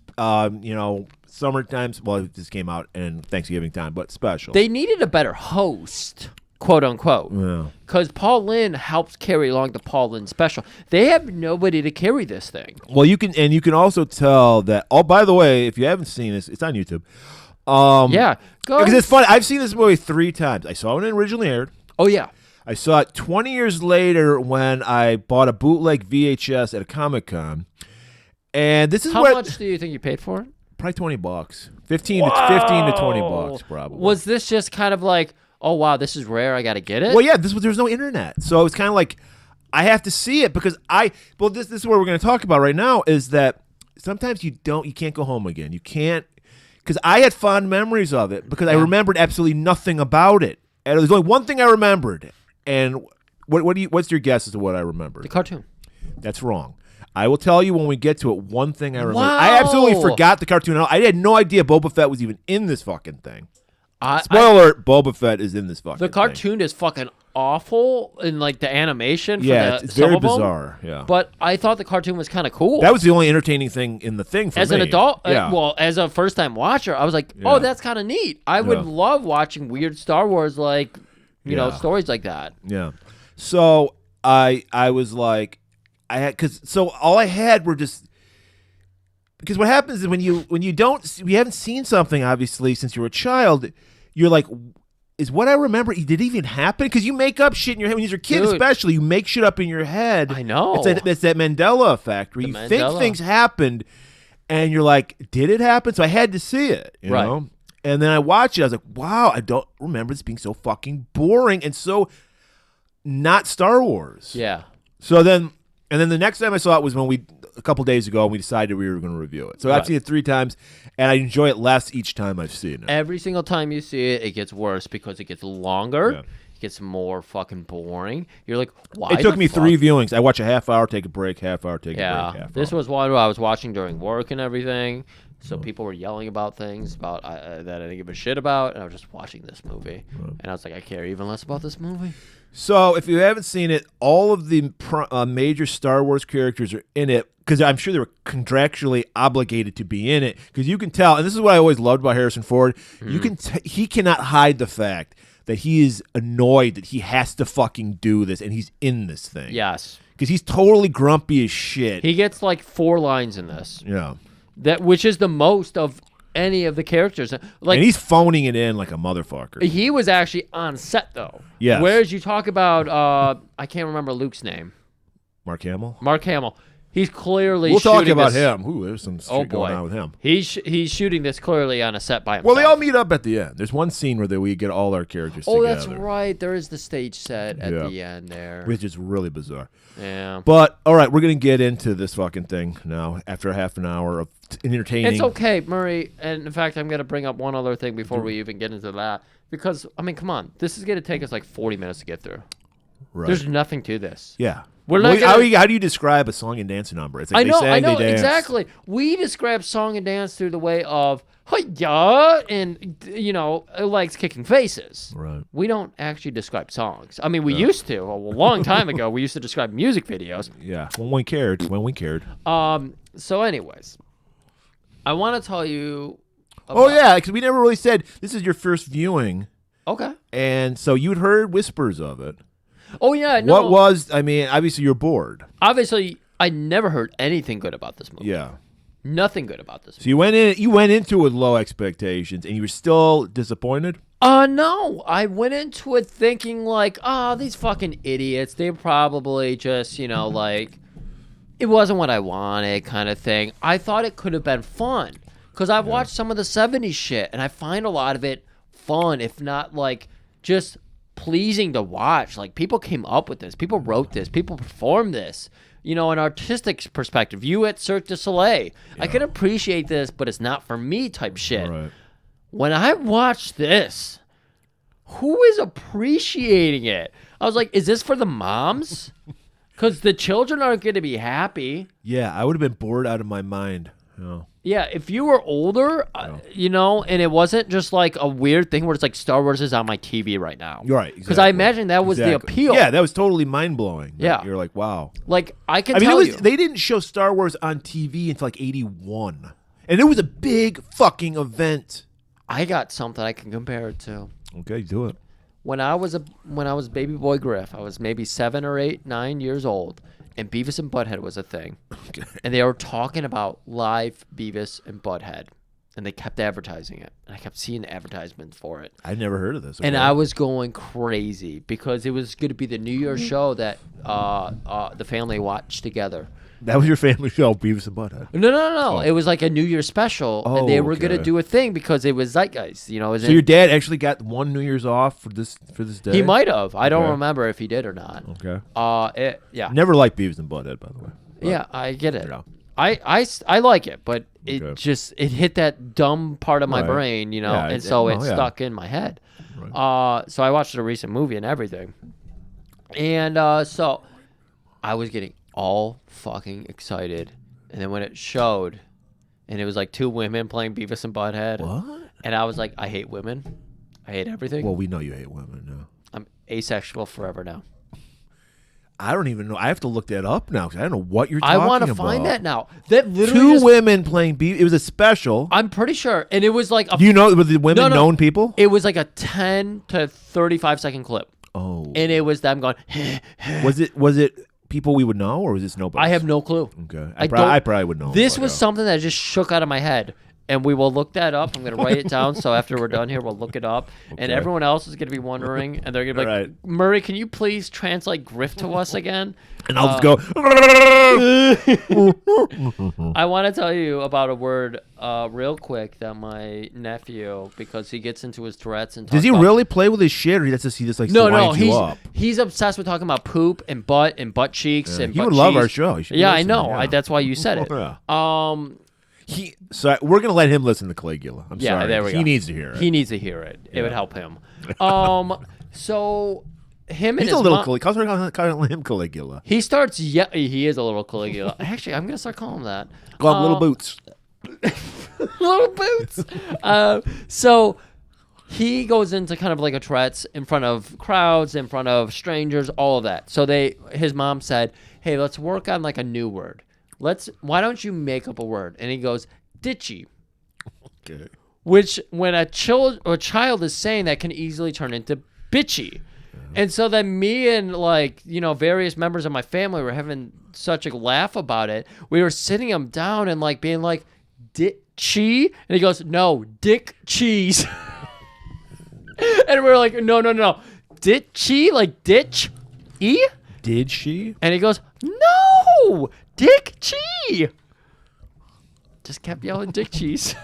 summertime. Well, this came out in Thanksgiving time, but special. They needed a better host, quote unquote. Yeah. Because Paul Lynde helps carry along the Paul Lynde special. They have nobody to carry this thing. Well, you can also tell that. Oh, by the way, if you haven't seen this, it's on YouTube. Yeah, go. Because it's funny. I've seen this movie 3 times. I saw it when it originally aired. Oh yeah. I saw it 20 years later when I bought a bootleg VHS at a Comic-Con. And this is How much do you think you paid for it? Probably $20. 15 to $20 probably. Was this just kind of like, oh wow, this is rare, I gotta get it? Well, yeah, there was no internet. So it's kind of like I have to see it because this is what we're going to talk about right now is that sometimes you can't go home again. You can't, because I had fond memories of it because I remembered absolutely nothing about it. And there's only one thing I remembered. And what's your guess as to what I remembered? The cartoon. That's wrong. I will tell you when we get to it. One thing I remember. Wow. I absolutely forgot the cartoon. I had no idea Boba Fett was even in this fucking thing. Spoiler alert: Boba Fett is in this fucking The cartoon is fucking awful in like the animation. Yeah, for it's some very of them, bizarre. Yeah, but I thought the cartoon was kind of cool. that was the only entertaining thing in the thing for as me. an adult. Yeah. Well, as a first time watcher, I was like, Yeah. oh, that's kind of neat. I would love watching weird Star Wars like stories like that. Yeah. So I was like, so all I had were just. Because what happens is when you haven't seen something obviously since you were a child, you're like, is what I remember did it even happen? Because you make up shit in your head when you're a kid, Dude. especially you make shit up in your head. I know. It's that Mandela effect where you think things happened, and you're like, did it happen? So I had to see it, you know. And then I watched it. I was like, wow, I don't remember this being so fucking boring and so not Star Wars. Yeah. So then the next time I saw it was a couple days ago, and we decided we were going to review it. So I've seen it 3 times, and I enjoy it less each time I've seen it. Every single time you see it, it gets worse because it gets longer. Yeah. It gets more fucking boring. You're like, why? It took the me fuck? 3 viewings. I watch a half hour, take a break, half hour, take a break, half hour. This was one I was watching during work and everything. So people were yelling about things that I didn't give a shit about, and I was just watching this movie. And I was like, I care even less about this movie. So if you haven't seen it, all of the major Star Wars characters are in it because I'm sure they were contractually obligated to be in it because you can tell, and this is what I always loved about Harrison Ford, you can he cannot hide the fact that he is annoyed that he has to fucking do this, and he's in this thing. Yes. Because he's totally grumpy as shit. He gets like 4 lines in this. Yeah. Which is the most of any of the characters. Like, and he's phoning it in like a motherfucker. He was actually on set, though. Yes. Whereas you talk about, I can't remember Luke's name. Mark Hamill? Mark Hamill. He's clearly We'll talk shooting about this. him. Ooh, there's some shit going on with him. He's shooting this clearly on a set by himself. Well, they all meet up at the end. There's one scene where we get all our characters together. Oh, that's right. There is the stage set at the end there. Which is really bizarre. Yeah. But, all right, we're going to get into this fucking thing now after half an hour of entertaining. It's okay, Murray. And, in fact, I'm going to bring up one other thing before we even get into that. Because, I mean, come on. This is going to take us like 40 minutes to get through. Right. There's nothing to this. Yeah. We're not how do you describe a song and dance number? It's like I know, they dance. exactly. We describe song and dance through the way of hi-ya and legs kicking faces. Right. We don't actually describe songs. I mean, we used to a long time ago. We used to describe music videos. Yeah, when we cared. So, anyways, I want to tell you. Because we never really said this is your first viewing. Okay. And so you'd heard whispers of it. Oh, yeah. No. What was, obviously you're bored. Obviously, I never heard anything good about this movie. Yeah. Nothing good about this movie. So you went into it with low expectations, and you were still disappointed? No. I went into it thinking like, these fucking idiots, they probably just, like, it wasn't what I wanted kind of thing. I thought it could have been fun. Because I've watched some of the 70s shit, and I find a lot of it fun, if not, like, just pleasing to watch. Like, people came up with this, people wrote this, people performed this, an artistic perspective. You at Cirque du Soleil, I can appreciate this, but it's not for me type shit. Right. When I watched this, who is appreciating it? I was like, is this for the moms? Because the children aren't going to be happy. Yeah, I would have been bored out of my mind. Yeah, if you were older, and it wasn't just like a weird thing where it's like Star Wars is on my TV right now. You're right. Because I imagine that was the appeal. Yeah, that was totally mind-blowing. Yeah. You're like, wow. Like, I can tell you. They didn't show Star Wars on TV until like 81. And it was a big fucking event. I got something I can compare it to. Okay, do it. When I was baby boy Griff, I was maybe 7 or 8, 9 years old. And Beavis and Butthead was a thing. Okay. And they were talking about live Beavis and Butthead. And they kept advertising it. And I kept seeing advertisements for it. I'd never heard of this. Okay. And I was going crazy because it was going to be the New Year's show that the family watched together. That was your family show, Beavis and Butthead? No. Oh. It was like a New Year's special. And they were going to do a thing because it was zeitgeist. So your dad actually got one New Year's off for this day? He might have. I don't remember if he did or not. Okay. Yeah. Never liked Beavis and Butthead, by the way. But, yeah, I get it. I like it, but it it hit that dumb part of my brain, and so it stuck in my head. Right. So I watched a recent movie and everything. And so I was getting all fucking excited. And then when it showed, and it was like 2 women playing Beavis and Butthead. What? And I was like, I hate women. I hate everything. Well, we know you hate women now. I'm asexual forever now. I don't even know. I have to look that up now because I don't know what you're talking about. I want to find that now. That literally 2 women playing Beavis. It was a special. I'm pretty sure. And it was like a... Do you know, were the women known people? It was like a 10 to 35 second clip. Oh. And it was them going... Was it people we would know, or was this nobody? I have no clue. Okay. I probably would know. This was something that just shook out of my head. And we will look that up. I'm going to write it down. So after we're done here, we'll look it up. Okay. And everyone else is going to be wondering. And they're going to be like, right. Murray, can you please translate Griff to us again? And I'll just go. I want to tell you about a word real quick that my nephew, because he gets into his Tourette's and does he really play with his shit, or he just like no, you up? He's obsessed with talking about poop and butt cheeks and he butt would love cheese. our show. Yeah, I know. Yeah. That's why you said it. Yeah. So we're gonna let him listen to Caligula. I'm sorry. There we go. He needs to hear it. He needs to hear it. It would help him. So him and he's his a little mom, him Caligula. He starts. Yeah, he is a little Caligula. Actually, I'm gonna start calling him that. Call him Little Boots. Little Boots. So he goes into kind of like a Tourette's in front of crowds, in front of strangers, all of that. So his mom said, "Hey, let's work on like a new word. Why don't you make up a word?" And he goes, "ditchy." Okay. Which, when a child is saying that, can easily turn into bitchy. And so then me and like, various members of my family were having such a laugh about it. We were sitting him down and like being like, Chi? And he goes, no, Dick Cheese. And we were like, no. Ditchy? Like ditch? E? Did she? And he goes, no, Dick Chi. Just kept yelling Dick Cheese.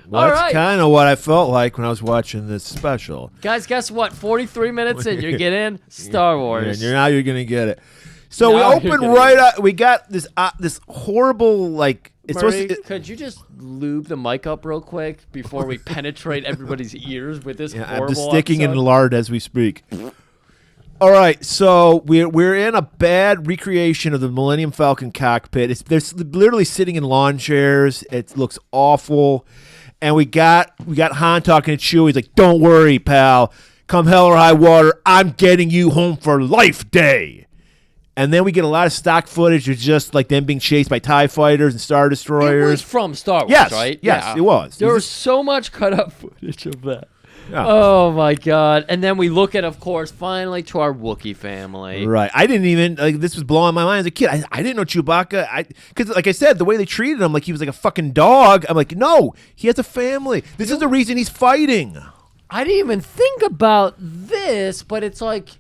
Well, All that's right. kind of what I felt like when I was watching this special. Guys, guess what? 43 minutes in, you're getting Star Wars. And you're going to get it. So we Now you're open gonna right get up. We got this horrible, like, it's Murray, supposed to. could you just lube the mic up real quick before we penetrate everybody's ears with this I'm horrible just sticking episode? in lard as we speak. All right, so we're in a bad recreation of the Millennium Falcon cockpit. They're literally sitting in lawn chairs. It looks awful. And we got Han talking to Chewie. He's like, "Don't worry, pal. Come hell or high water, I'm getting you home for Life Day." And then we get a lot of stock footage of just like them being chased by TIE fighters and Star It was Destroyers. from Star Wars, Yes, right? yes, it was. There was so much cut-up footage of that. Yeah. Oh, my God. And then we look at, of course, finally to our Wookiee family. Right. I didn't even, this was blowing my mind as a kid. I didn't know Chewbacca. Because, like I said, the way they treated him, like he was like a fucking dog. I'm like, no, he has a family. This is the reason he's fighting. I didn't even think about this, but it's like,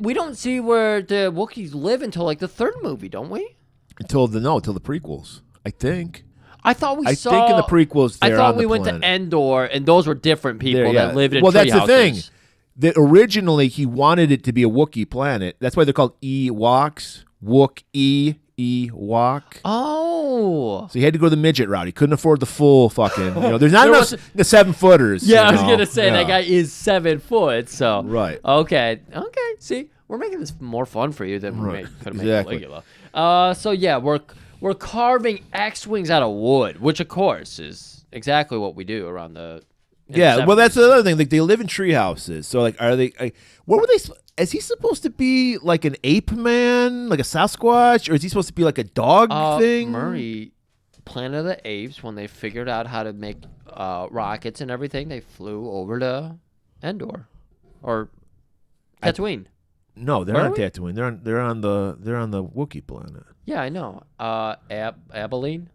we don't see where the Wookiees live until like the third movie, don't we? Until the prequels, I think. I thought we I saw. think in the prequels, I they're thought on we the went to planet. Endor, and those were different people Yeah. that lived in well, tree that's the thing. houses. That originally he wanted it to be a Wookiee planet. That's why they're called Ewoks. Ewok. Oh. So he had to go the midget route. He couldn't afford the full fucking. There's not enough the 7-footers. Yeah, I was know? gonna say Yeah. that guy is 7 foot. So Right. Okay. See, we're making this more fun for you than we could make Exactly. Caligula. So yeah, we're carving X-wings out of wood, which of course is exactly what we do around the. in the Yeah, well, 70s. that's the other thing. Like, they live in tree houses. So, like, are they? What were they? Is he supposed to be like an ape man, like a Sasquatch, or is he supposed to be like a dog thing? Murray, Planet of the Apes, when they figured out how to make rockets and everything, they flew over to Endor or Tatooine. No, they're Where on are we? Tatooine. They're on the Wookiee planet. Yeah, I know. Abilene.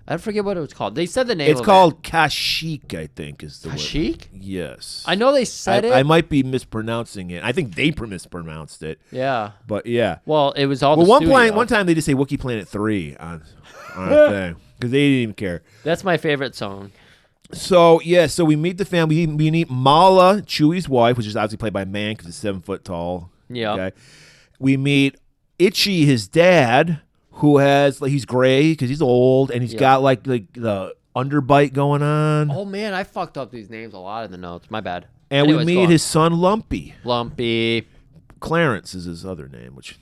I forget what it was called. They said the name. It's of called Kashyyyk, I think, is the word. Kashyyyk? Yes. I know they said it. I might be mispronouncing it. I think they mispronounced it. Yeah. But yeah. Well, it was all. Well, the one time they just say Wookiee Planet 3 on a thing because they didn't even care. That's my favorite song. So we meet the family. We meet Mala, Chewie's wife, which is obviously played by Man because he's 7 foot tall. Yeah. Okay. We meet Itchy, his dad, who has he's gray because he's old and he's got like the underbite going on. Oh man, I fucked up these names a lot in the notes. My bad. And Anyways, we go meet on. his son Lumpy. Lumpy. Clarence is his other name, which.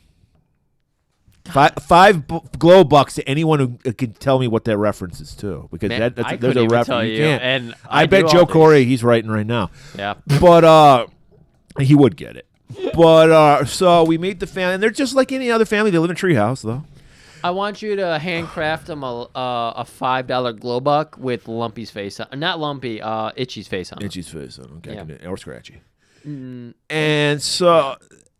Five glow bucks to anyone who can tell me what that reference is to, because Man, that's I there's couldn't a even reference. tell You you, can't. and I I bet do Joe all these. Corey, he's writing right now. Yeah. But he would get it. But so we meet the family, and they're just like any other family. They live in a treehouse, though. I want you to handcraft them a $5 glow buck with Lumpy's face on. Not Lumpy, Itchy's face on. Itchy's face, okay, Yeah. or Scratchy. And so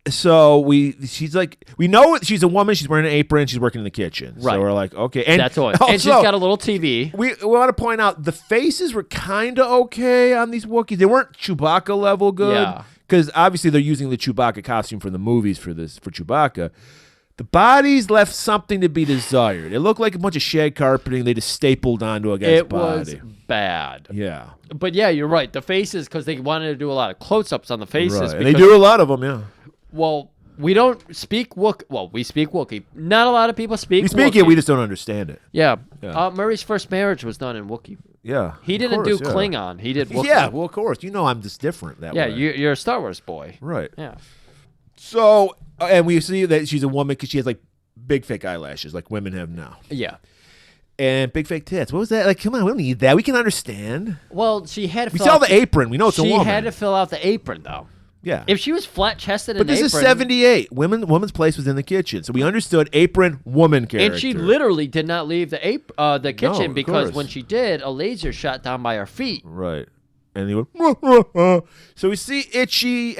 she's like, we know she's a woman. She's wearing an apron. She's working in the kitchen. Right. So we're like, okay, and That's all. also, And she's got a little TV. We want to point out the faces were kind of okay on these Wookiees. They weren't Chewbacca level good. Yeah. Because obviously they're using the Chewbacca costume from the movies for Chewbacca. The bodies left something to be desired. It looked like a bunch of shag carpeting they just stapled onto a guy's It body. was bad. Yeah. But yeah, you're right. The faces, because they wanted to do a lot of close-ups on the faces. Right. And they because- do a lot of them, yeah. Well, we don't speak Wookiee. Well, we speak Wookiee. Not a lot of people speak We speak Wookiee. it, we just don't understand it. Yeah. Yeah. Murray's first marriage was done in Wookiee. Yeah. He of didn't course, do yeah. Klingon. He did Wookiee. Yeah, well, of course. You know I'm just different that Yeah, way. you're a Star Wars boy. Right. Yeah. So, and we see that she's a woman because she has like big fake eyelashes like women have now. Yeah. And big fake tits. What was that? Like, come on, we don't need that. We can understand. Well, she had to We fill saw out the apron. We know it's a She woman. had to fill out the apron, though. Yeah. If she was flat-chested But in this apron, is 78. Woman's place was in the kitchen. So we understood apron, woman character. and she literally did not leave the kitchen of because course. when she did, a laser shot down by her feet. Right. And they went, so we see Itchy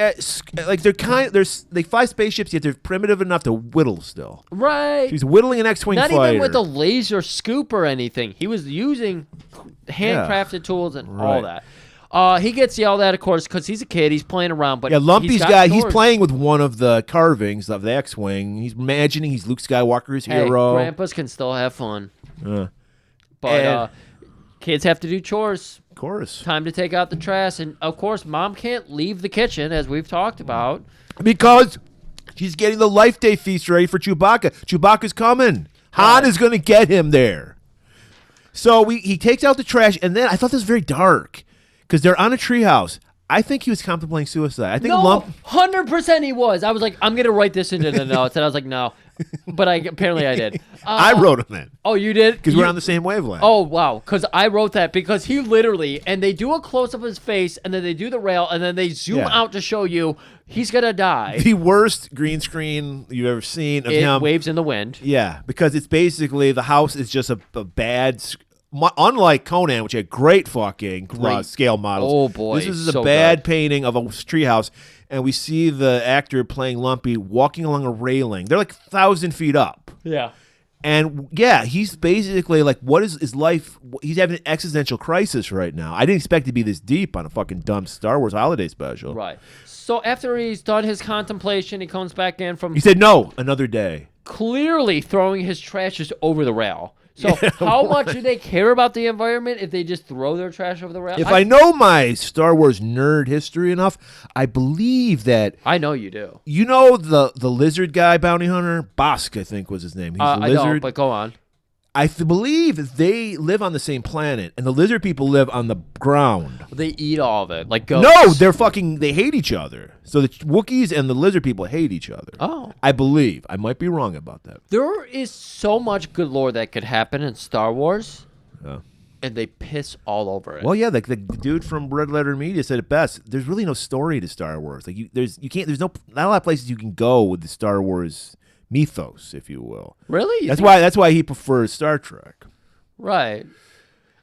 like they fly spaceships, yet they're primitive enough to whittle still. Right. He's whittling an X-wing Not fighter. even with a laser scoop or anything. He was using handcrafted tools and all that. He gets yelled at, of course, because he's a kid. He's playing around, but Lumpy's he's playing with one of the carvings of the X-wing. He's imagining he's Luke Skywalker's hero. Grandpas can still have fun. But kids have to do chores. Of course. Time to take out the trash. And, of course, Mom can't leave the kitchen, as we've talked about. Because she's getting the Life Day feast ready for Chewbacca. Chewbacca's coming. Han is going to get him there. So he takes out the trash, and then I thought this was very dark because they're on a treehouse. I think he was contemplating suicide. I think 100% he was. I was like, I'm going to write this into the notes. And I was like, no. But apparently I did. I wrote him in. Oh, you did? Because we're on the same wavelength. Oh, wow. Because I wrote that because he literally, and they do a close-up of his face, and then they do the rail, and then they zoom out to show you he's going to die. The worst green screen you've ever seen of him. It waves in the wind. Yeah, because it's basically the house is just a bad... Unlike Conan, which had great fucking scale models. Oh, boy. This is a bad painting of a treehouse, and we see the actor playing Lumpy walking along a railing. They're like 1,000 feet up. Yeah. And, yeah, he's basically like, what is his life? He's having an existential crisis right now. I didn't expect to be this deep on a fucking dumb Star Wars holiday special. Right. So after he's done his contemplation, he comes back in from... He said, no, another day. Clearly throwing his trash just over the rail. So how much do they care about the environment if they just throw their trash over the rail? If I know my Star Wars nerd history enough, I believe that... I know you do. You know the lizard guy bounty hunter? Bosk, I think was his name. He's a lizard. I don't, but go on. I believe they live on the same planet, and the lizard people live on the ground. They eat all of it, like ghosts. No, they hate each other. So the Wookiees and the lizard people hate each other. Oh. I believe. I might be wrong about that. There is so much good lore that could happen in Star Wars, and they piss all over it. Well, yeah, the dude from Red Letter Media said it best. There's really no story to Star Wars. Like there's not a lot of places you can go with the Star Wars mythos, if you will. Really? That's why he prefers Star Trek. Right.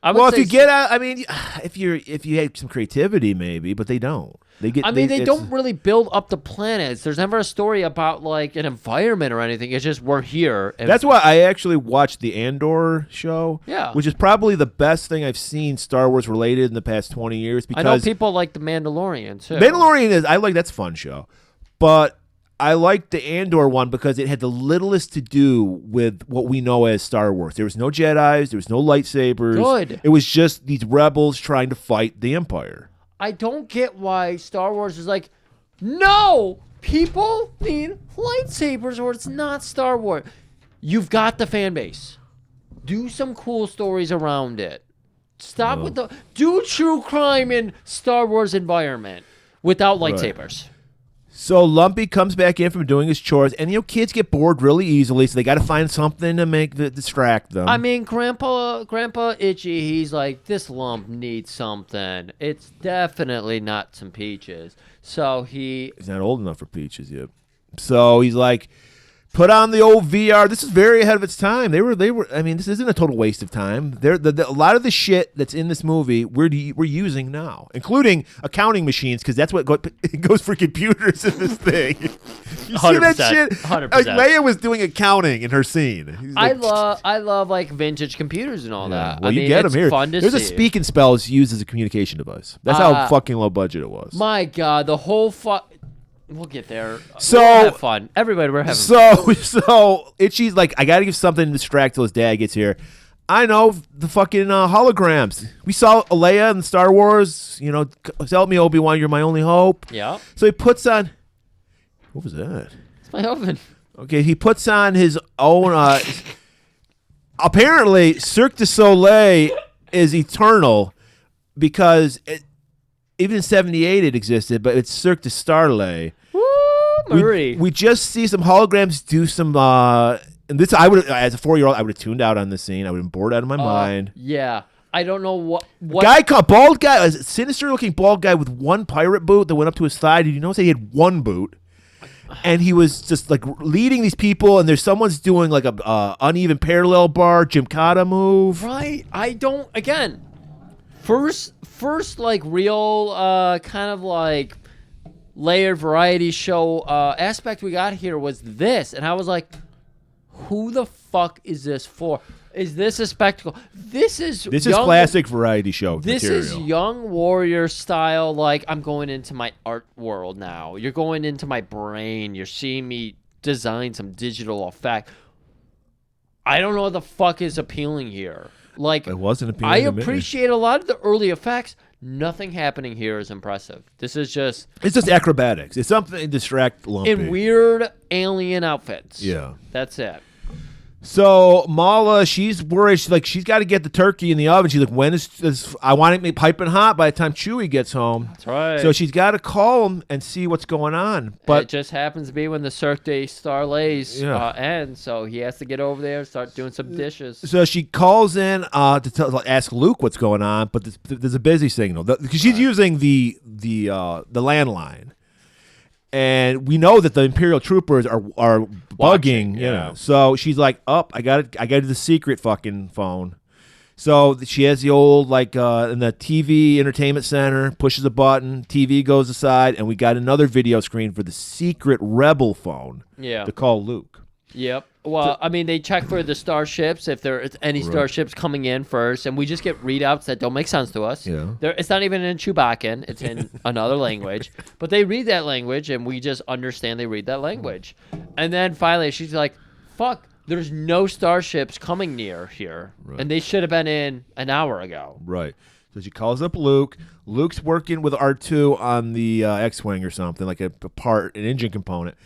If you get out, I mean, if you had some creativity, maybe, but they don't. They don't really build up the planets. There's never a story about like an environment or anything. It's just we're here. That's why I actually watched the Andor show. Yeah. Which is probably the best thing I've seen Star Wars related in the past 20 years. Because I know people like the Mandalorian too. Mandalorian that's a fun show, but I liked the Andor one because it had the littlest to do with what we know as Star Wars. There was no Jedis. There was no lightsabers. Good. It was just these rebels trying to fight the Empire. I don't get why Star Wars is like, no, people need lightsabers or it's not Star Wars. You've got the fan base. Do some cool stories around it. Stop with do true crime in Star Wars environment without lightsabers. Right. So Lumpy comes back in from doing his chores, and kids get bored really easily, so they got to find something to distract them. I mean, Grandpa Itchy, he's like, this lump needs something. It's definitely not some peaches. So he's not old enough for peaches yet. So he's like, put on the old VR. This is very ahead of its time. They were. I mean, this isn't a total waste of time. A lot of the shit that's in this movie we're using now, including accounting machines, because that's what goes for computers in this thing. You see that shit? 100%. Like Leia was doing accounting in her scene. I love like vintage computers and all that. Well, you get them here. Fun to There's see. a speak and spells used as a communication device. That's how fucking low budget it was. My God, the whole We'll get there. So we'll have fun. Everybody, we're having fun. So Itchy's like, I got to give something to distract till his dad gets here. I know the fucking holograms. We saw Leia in Star Wars. Help me, Obi-Wan. You're my only hope. Yeah. So he puts on. What was that? It's my oven. Okay, he puts on his own. Apparently, Cirque du Soleil is eternal because even in '78 it existed, but it's Cirque du Starlay. Woo, Marie. We just see some holograms do some. And this, I would, as a 4-year-old, I would have tuned out on the scene. I would have been bored out of my mind. Yeah, I don't know what bald guy, a sinister-looking bald guy with one pirate boot that went up to his thigh. Did you notice he had one boot? And he was just like leading these people, and someone's doing like a uneven parallel bar Gymkhana move. Right. I don't. Again. First, like real, kind of like layered variety show aspect we got here was this, and I was like, "Who the fuck is this for? Is this a spectacle? This is classic variety show This material. is young warrior style. Like, I'm going into my art world now. You're going into my brain. You're seeing me design some digital effect. I don't know what the fuck is appealing here. Like, It wasn't appealing I to me. appreciate a lot of the early effects. Nothing happening here is impressive. This is just It's just acrobatics. It's something to distract Lumpy. in weird alien outfits. Yeah. That's it. So Mala, she's worried. She's got to get the turkey in the oven. She's like, when is I want it to be piping hot by the time Chewie gets home. That's right. So she's got to call him and see what's going on. But it just happens to be when the Cirque du Soleil's Yeah. ends, so he has to get over there and start doing some dishes. so she calls in to ask Luke what's going on. But there's a busy signal because she's using the landline. And we know that the Imperial troopers are bugging, you know. So she's like, I got the secret fucking phone. So she has the old, in the TV entertainment center, pushes a button, TV goes aside, and we got another video screen for the secret rebel phone to call Luke. Yep. Well, I mean, they check for the starships, if there is any starships coming in first, and we just get readouts that don't make sense to us. Yeah. It's not even in Chewbaccan. It's in another language. But they read that language, and we just understand they read that language. And then finally, she's like, fuck, there's no starships coming near here. Right. And they should have been in an hour ago. Right. So she calls up Luke. Luke's working with R2 on the X-Wing or something, like an engine component.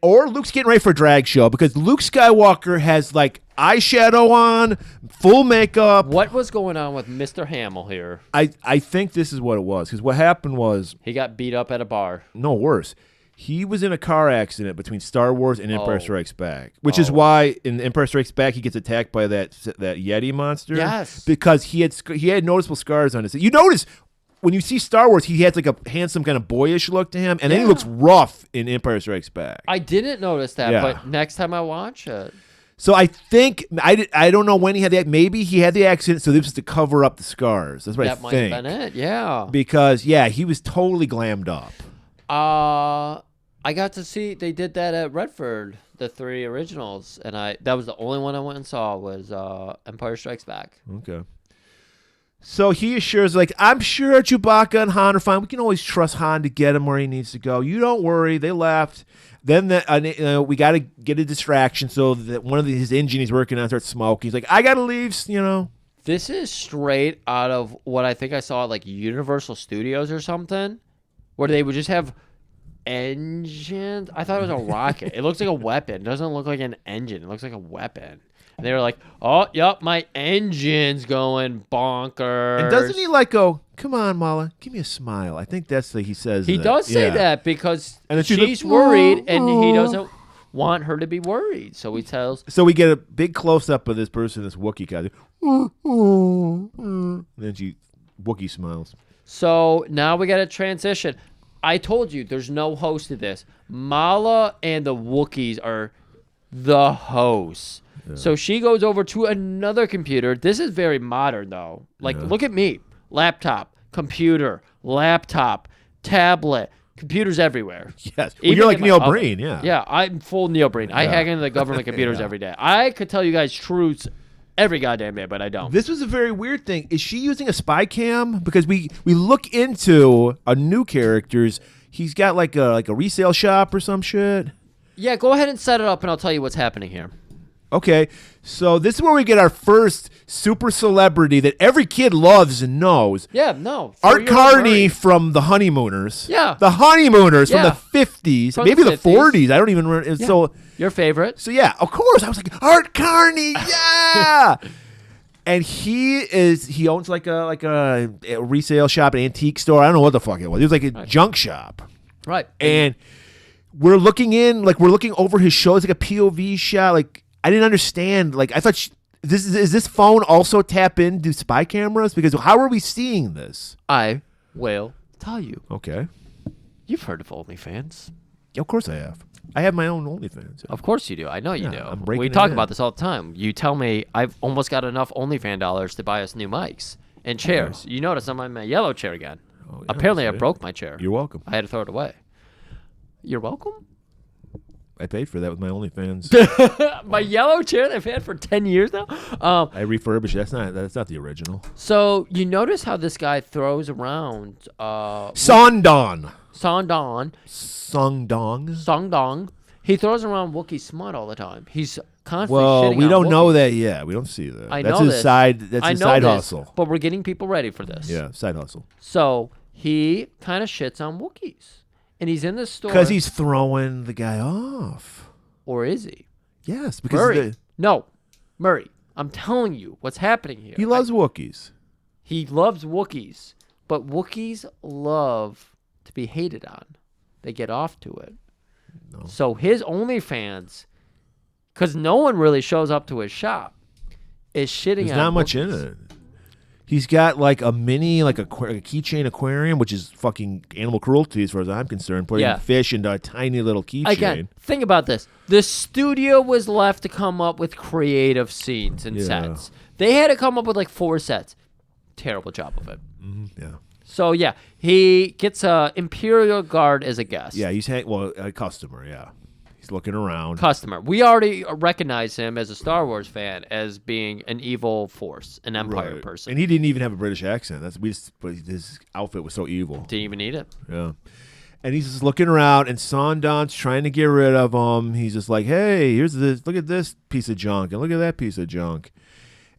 Or Luke's getting ready for a drag show because Luke Skywalker has eyeshadow on, full makeup. What was going on with Mr. Hamill here? I think this is what it was because what happened was He got beat up at a bar. no worse. He was in a car accident between Star Wars and Empire Strikes Back, which is why in Empire Strikes Back he gets attacked by that Yeti monster. Yes, because he had noticeable scars on his. You notice. When you see Star Wars, he has a handsome kind of boyish look to him, and then he looks rough in Empire Strikes Back. I didn't notice that, Yeah. but next time I watch it. So I think I don't know when he had that. Maybe he had the accident, so this was to cover up the scars. That's what I That might think. have been it, yeah. Because he was totally glammed up. I got to see they did that at Redford, the 3 originals, and that was the only one I went and saw was Empire Strikes Back. Okay. So he assures, I'm sure Chewbacca and Han are fine. We can always trust Han to get him where he needs to go. You don't worry. They left. Then we got to get a distraction so that one of his engine he's working on starts smoking. He's like, I got to leave, This is straight out of what I think I saw at Universal Studios or something, where they would just have engines. I thought it was a rocket. It looks like a weapon. It doesn't look like an engine. It looks like a weapon. And they were like, oh, yep, my engine's going bonkers. And doesn't he go, come on, Mala, give me a smile? I think that's he says. He does say that because and she's worried and he doesn't want her to be worried. So he tells. So we get a big close-up of this person, this Wookiee guy. And then she Wookiee smiles. So now we got to transition. I told you there's no host to this. Mala and the Wookiees are the hosts. Yeah. So she goes over to another computer. This is very modern, though. Look at me. Laptop, computer, laptop, tablet, computers everywhere. Yes. Well, you're like Neil Breen, yeah. Yeah, I'm full Neil Breen. I hack into the government computers every day. I could tell you guys truths every goddamn day, but I don't. This was a very weird thing. Is she using a spy cam? Because we look into a new character's. He's got like a resale shop or some shit. Yeah, go ahead and set it up, and I'll tell you what's happening here. Okay, so this is where we get our first super celebrity that every kid loves and knows. Yeah, no. Art Carney from The Honeymooners. Yeah. The Honeymooners from the 50s, maybe the 40s. I don't even remember. Yeah. So your favorite. So, yeah, of course. I was like, Art Carney, yeah! And he owns like a resale shop, an antique store. I don't know what the fuck it was. It was like a junk shop. Right. And we're looking over his show. It's like a POV shot. I didn't understand. I thought, is this phone also tap into spy cameras? Because how are we seeing this? I will tell you. Okay. You've heard of OnlyFans. Yeah, of course I have. I have my own OnlyFans. Of course you do. I know you do. We talk about this all the time. You tell me I've almost got enough OnlyFans dollars to buy us new mics. And chairs. You notice I'm on my yellow chair again. Oh, yeah, Apparently, I see? broke my chair. You're welcome. I had to throw it away. You're welcome? I paid for that with my OnlyFans. My yellow chair that I've had for 10 years now? I refurbished it. That's not the original. So you notice how this guy throws around Sondon. Sondon. Songdong. He throws around Wookiee smut all the time. He's constantly Well, shitting we on don't know Wookiees. that yet. We don't see that. I That's know his this. side. That's I his know side this, hustle. But we're getting people ready for this. Yeah, side hustle. So he kind of shits on Wookiees. And he's in the store. Because he's throwing the guy off. Or is he? Yes, because Murray. No. Murray, I'm telling you what's happening here. he loves Wookiees. He loves Wookiees. But Wookiees love to be hated on. They get off to it. No. So his OnlyFans, because no one really shows up to his shop, is shitting There's on not much in Wookiees. it. He's got like a mini, like a keychain aquarium, which is fucking animal cruelty as far as I'm concerned. Putting Yeah. fish into a tiny little keychain. Again, think about this. The studio was left to come up with creative scenes and Yeah. sets. They had to come up with like 4 sets. Terrible job of it. Yeah. So yeah, he gets a Imperial Guard as a guest. Yeah, he's a customer, yeah. He's looking around. Customer. We already recognize him as a Star Wars fan as being an evil force, an Empire Right. person. And he didn't even have a British accent. But his outfit was so evil. Didn't even need it. Yeah. And he's just looking around, and Sondon's trying to get rid of him. He's just like, hey, here's this. Look at this piece of junk, and look at that piece of junk.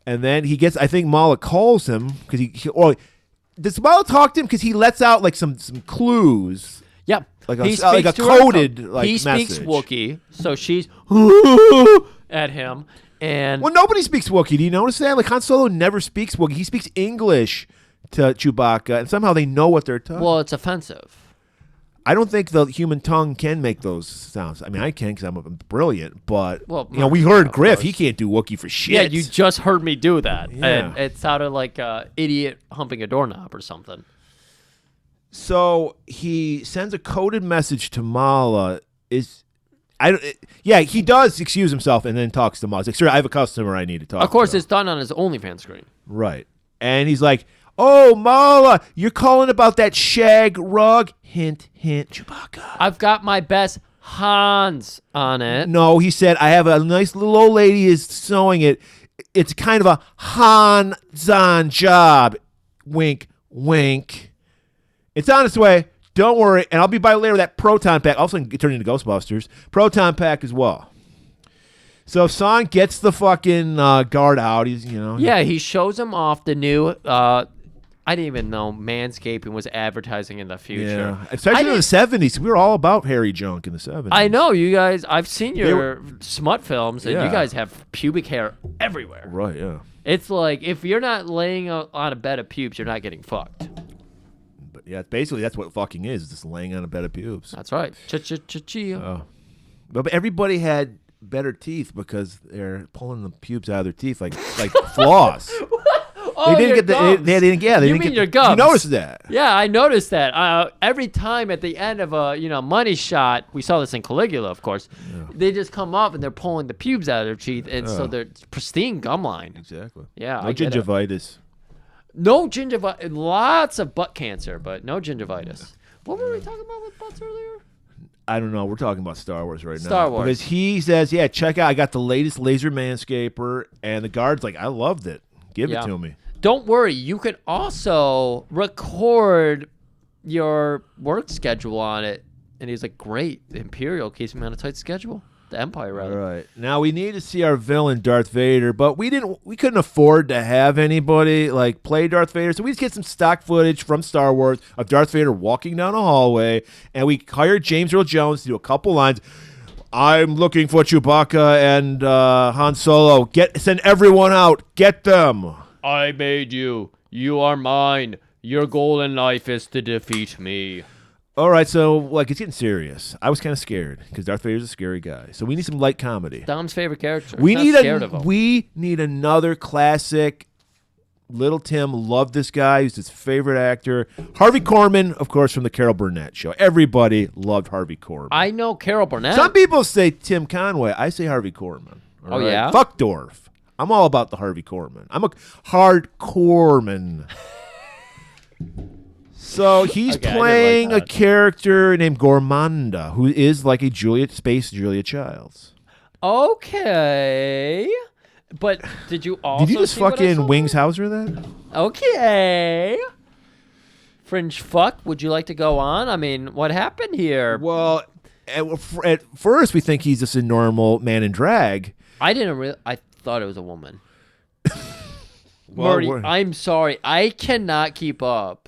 And then he gets, I think Mala calls him, because does Mala talk to him? Because he lets out like some clues. Yep. Like a- He like speaks a to her coded, co- like, He speaks message. Wookiee, so she's at him. And Well, nobody speaks Wookiee. Do you notice that? Like, Han Solo never speaks Wookiee. He speaks English to Chewbacca, and somehow they know what they're talking. well, it's offensive. I don't think the human tongue can make those sounds. I mean, I can because I'm brilliant, but Well, we heard of Griff. course. He can't do Wookiee for shit. Yeah, you just heard me do that, Yeah. and it sounded like an idiot humping a doorknob or something. So he sends a coded message to Mala. He does excuse himself and then talks to Mala. He's like, sir, I have a customer I need to talk Of course, to. it's done on his OnlyFans screen. Right. And he's like, oh, Mala, you're calling about that shag rug? Hint, hint, Chewbacca. I've got my best Hans on it. No, he said, I have a nice little old lady is sewing it. It's kind of a hands-on job. Wink, wink. It's on its way. Don't worry. And I'll be by later with that proton pack. Also, it turned into Ghostbusters. Proton pack as well. So if Son gets the fucking guard out, he's, Yeah, he shows him off the new. I didn't even know Manscaping was advertising in the future. Yeah. Especially in the 70s. We were all about hairy junk in the 70s. I know you guys. I've seen your were- smut films, and Yeah. you guys have pubic hair everywhere. Right, yeah. It's like if you're not laying on a bed of pubes, you're not getting fucked. But yeah, basically that's what fucking is, just laying on a bed of pubes. That's right. Cha-cha-cha-chia. Oh. But everybody had better teeth because they're pulling the pubes out of their teeth like floss. Oh, They didn't your get the. gums. They didn't. Yeah, they You didn't mean get your gums? You noticed that? Yeah, I noticed that. Every time at the end of a money shot, we saw this in Caligula, of course. They just come up and they're pulling the pubes out of their teeth, and so they're pristine gum line. Exactly. Yeah, No I get it. gingivitis. No gingivitis. Lots of butt cancer, but no gingivitis. What were we talking about with butts earlier? I don't know. We're talking about Star Wars right now. Star Wars. Because he says, "Yeah, check out. I got the latest laser manscaper," and the guard's like, "I loved it. Give Yeah. it to me." Don't worry, you can also record your work schedule on it. And he's like, great, the Imperial keeps me on a tight schedule. The Empire, All rather. right. Now we need to see our villain, Darth Vader, but we couldn't afford to have anybody like play Darth Vader, so we just get some stock footage from Star Wars of Darth Vader walking down a hallway, and we hired James Earl Jones to do a couple lines. I'm looking for Chewbacca and Han Solo. Send everyone out. Get them. I made you. You are mine. Your goal in life is to defeat me. All right, so it's getting serious. I was kind of scared because Darth Vader's a scary guy. So we need some light comedy. Dom's favorite character. We Not need scared of him. we need another classic. Little Tim loved this guy. He's his favorite actor. Harvey Korman, of course, from the Carol Burnett show. Everybody loved Harvey Korman. I know Carol Burnett. Some people say Tim Conway. I say Harvey Korman. All Oh, right? yeah? Fuck Dorf. I'm all about the Harvey Korman. I'm a hardcoreman. So he's Okay, I didn't playing like a that. character named Gormanda, who is like a Space Julia Childs. Okay. But did you also Did you just see what I fucking saw? Wings Hauser that? Okay. Fringe fuck, would you like to go on? I mean, what happened here? Well, at first we think he's just a normal man in drag. I thought it was a woman. Well, Marty, I'm sorry. I cannot keep up.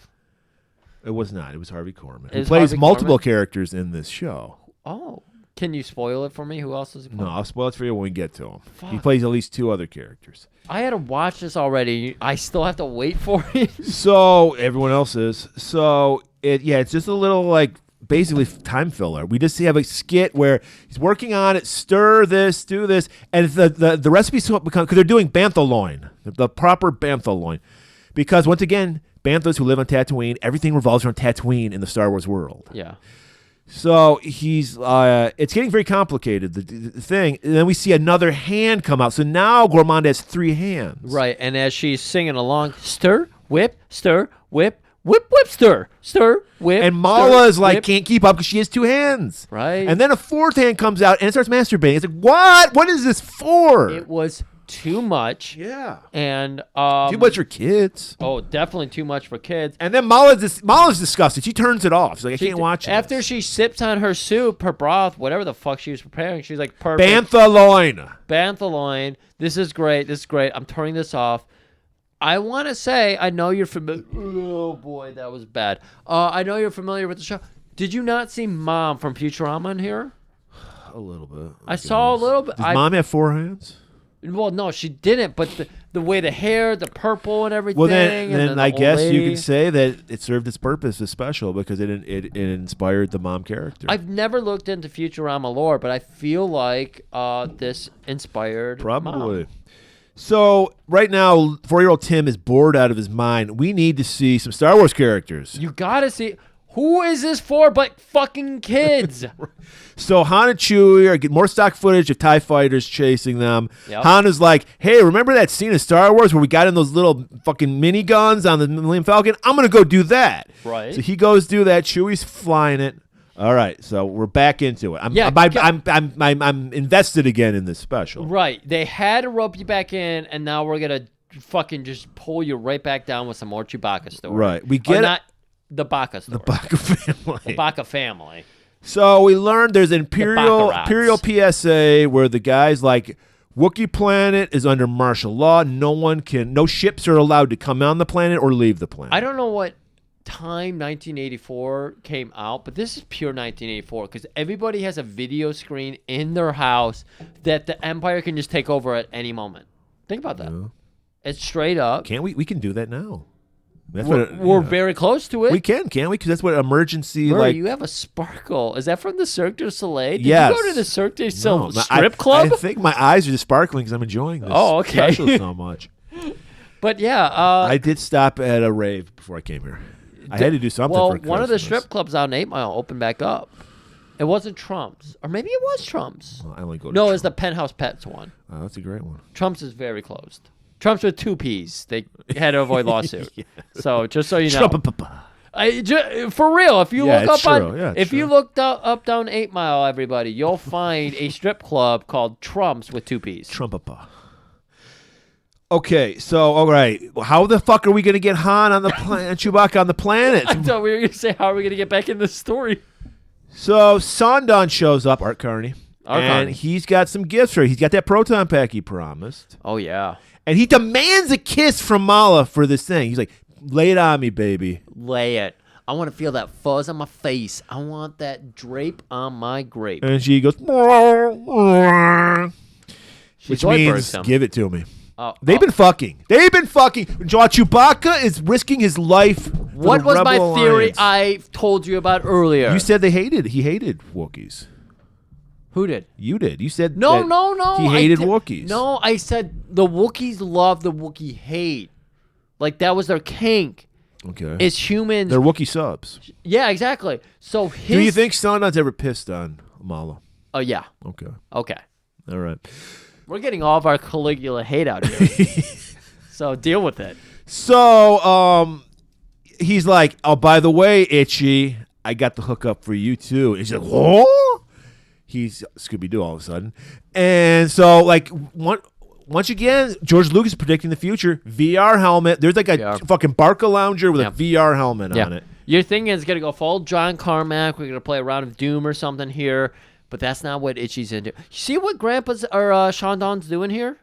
It was not. It was Harvey Korman. It He was plays Harvey multiple Korman? characters in this show. Oh. Can you spoil it for me? Who else is it? No, I'll spoil it for you when we get to him. He Fuck. plays at least 2 other characters. I had to watch this already. I still have to wait for it. So everyone else is. So it's just a little like basically time filler. We just have a skit where he's working on it, stir this, do this, and the recipe's become because they're doing bantha loin, the proper bantha loin, because once again, banthas who live on Tatooine, everything revolves around Tatooine in the Star Wars world. Yeah. So he's it's getting very complicated, the thing. And then we see another hand come out. So now Gormanda has 3 hands. Right. And as she's singing along, stir, whip, whip, whip, stir, whip. And Mala is like, whip. can't keep up because she has 2 hands. Right. And then a 4th hand comes out and it starts masturbating. It's like, what? What is this for? It was too much. Yeah. And Too much for kids. Oh, definitely too much for kids. And then Mala's disgusted. She turns it off. She's like, I can't watch it. After she sips on her soup, her broth, whatever the fuck she was preparing, she's like, perfect. Bantha loin. Bantha loin. This is great. This is great. I'm turning this off. I want to say, I know you're familiar. Oh, boy, that was bad. I know you're familiar with the show. Did you not see Mom from Futurama in here? A little bit. I saw a little bit. Does Mom have 4 hands? Well, no, she didn't. But the way the hair, the purple and everything. Well, then and I the old guess you lady. can say that it served its purpose as special because it inspired the mom character. I've never looked into Futurama lore, but I feel like this inspired Probably. Mom. So right now, 4-year-old Tim is bored out of his mind. We need to see some Star Wars characters. You gotta see. Who is this for but fucking kids? So Han and Chewie are getting more stock footage of TIE fighters chasing them. Yep. Han is like, hey, remember that scene in Star Wars where we got in those little fucking miniguns on the Millennium Falcon? I'm going to go do that. Right. So he goes do that. Chewie's flying it. All right, so we're back into it. I'm invested again in this special. Right. They had to rope you back in, and now we're gonna fucking just pull you right back down with some more Chewbacca story. Right. We Or get not the Baca story. the Baca family. The Baca family. So we learned there's an Imperial Baccarats. PSA where the guy's like, Wookiee planet is under martial law. No ships are allowed to come on the planet or leave the planet. I don't know what time 1984 came out, but this is pure 1984 because everybody has a video screen in their house that the Empire can just take over at any moment. Think about that. Yeah. It's straight up. Can't we? We can do that now. That's We're very close to it. We can't we? Because that's what emergency Murray, like. you have a sparkle. Is that from the Cirque du Soleil? Did Yes. you go to the Cirque du No, Soleil my- strip club? I think my eyes are just sparkling because I'm enjoying this Oh, okay. special so much. But yeah, I did stop at a rave before I came here. I had to do something. well, for one of the Christmas. strip clubs out in 8 Mile opened back up. It wasn't Trump's, or maybe it was Trump's. Well, I only go to No, it's the Trump. Penthouse Pets one. Oh, that's a great one. Trump's is very closed. Trump's with 2 P's. They had to avoid lawsuit. So just so you know, for real, if you Yeah, look up it's true. on, Yeah, it's if you true. look up down 8 Mile, everybody, you'll find a strip club called Trump's with 2 P's. Trumpapa. Okay, so all right, how the fuck are we gonna get Han on the planet, Chewbacca on the planet? I thought we were gonna say, how are we gonna get back in this story? So Sondon shows up, Art Carney, Art and Carney. he's got some gifts for her. He's got that proton pack he promised, Oh yeah, and he demands a kiss from Mala for this thing. He's like, "Lay it on me, baby." lay it. I want to feel that fuzz on my face. I want that drape on my grape. And she goes, She which Zoidbergs means him. give it to me. Oh, They've been fucking. Chewbacca is risking his life. For What the was my Rebel theory Alliance. I told you about earlier? You said he hated Wookiees. Who did? You did. You said No. that he hated Wookiees. No, I said the Wookiees love the Wookiee hate. Like that was their kink. Okay. It's humans. They're Wookiee subs. Yeah, exactly. So his. Do you think Sondon's ever pissed on Mala? Oh yeah. Okay. Okay. All right. We're getting all of our Caligula hate out here. So deal with it. So he's like, oh, by the way, Itchy, I got the hookup for you too. And he's like, whoa. He's Scooby-Doo all of a sudden. And so, like, once again, George Lucas is predicting the future. VR helmet. There's like a fucking Barca lounger with a VR helmet on it. You're thinking it's going to go full John Carmack. We're going to play a round of Doom or something here. But that's not what Itchy's into. You see what Grandpa's or Sean Don's doing here?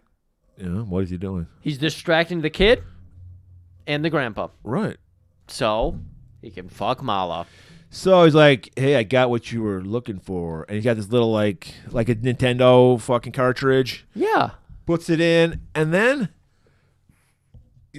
Yeah, what is he doing? He's distracting the kid and the grandpa. Right. So he can fuck Mala. So he's like, hey, I got what you were looking for. And he's got this little, like a Nintendo fucking cartridge. Yeah. Puts it in. And then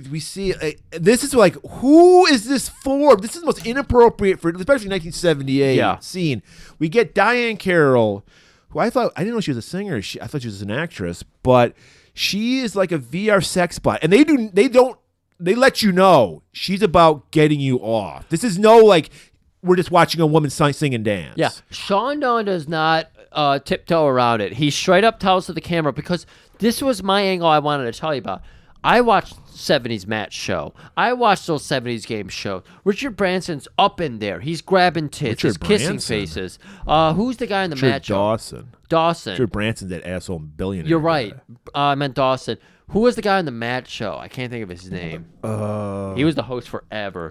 we see, this is like, who is this for? This is the most inappropriate for, especially 1978 scene. We get Diane Carroll, who I didn't know she was a singer. I thought she was an actress. But she is like a VR sex bot. And they let you know she's about getting you off. This is no, like, we're just watching a woman sing and dance. Yeah. Sean Don does not tiptoe around it. He straight up tells to the camera, because this was my angle I wanted to tell you about. I watched 70s match show. I watched those 70s game shows. Richard Branson's up in there. He's grabbing tits. He's kissing faces. Who's the guy in the match show? Dawson. Richard Branson's that asshole billionaire. You're right. I meant Dawson. Who was the guy in the Matt show? I can't think of his name. He was the host forever.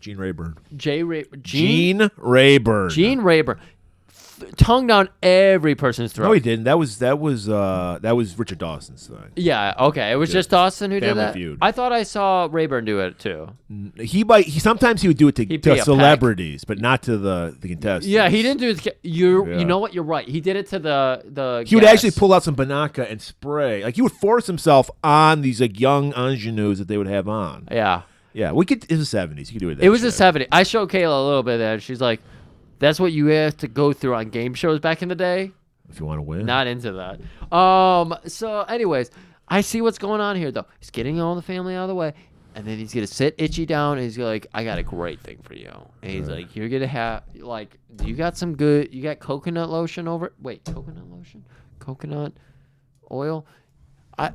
Gene Rayburn. Gene Rayburn. Gene Rayburn. Tongue down every person's throat. No, he didn't. That was Richard Dawson's thing. Yeah, okay. It was just Dawson who did that? Feud. I thought I saw Rayburn do it too. He sometimes he would do it to celebrities, but not to the contestants. Yeah, he didn't do it. You know what? You're right. He did it to the He would actually pull out some Banaka and spray. Like, he would force himself on these like young ingenues that they would have on. Yeah. Yeah, it was the 70s. You could do it. It was the 70s. I showed Kayla a little bit of that. She's like, that's what you have to go through on game shows back in the day. If you want to win. Not into that. So anyways, I see what's going on here, though. He's getting all the family out of the way, and then he's going to sit Itchy down, and he's like, I got a great thing for you. And he's like, you're going to have, like, you got coconut lotion over? Wait, coconut lotion? Coconut oil?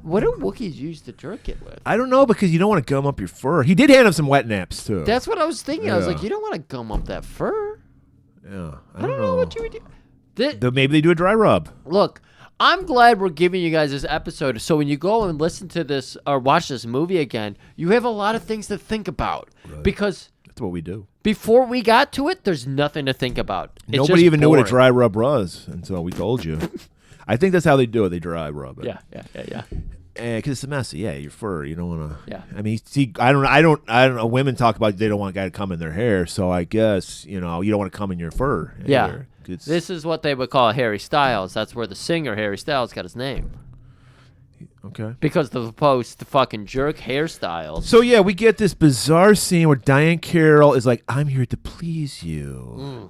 What do Wookiees use to jerk it with? I don't know, because you don't want to gum up your fur. He did hand him some wet naps, too. That's what I was thinking. I was like, you don't want to gum up that fur. Yeah, I don't know what you would do. Maybe they do a dry rub. Look, I'm glad we're giving you guys this episode, so when you go and listen to this or watch this movie again, you have a lot of things to think about. Right. Because that's what we do. Before we got to it, there's nothing to think about. Nobody even knew what a dry rub was until we told you. I think that's how they do it. They dry rub it. Yeah. Because it's messy. Yeah, your fur. You don't want to. Yeah. I mean, see, I don't know. Women talk about they don't want a guy to come in their hair. So I guess you don't want to come in your fur. Yeah. Either. This is what they would call Harry Styles. That's where the singer Harry Styles got his name. Okay. Because of opposed to fucking jerk hairstyles. So yeah, we get this bizarre scene where Diane Carroll is like, "I'm here to please you,"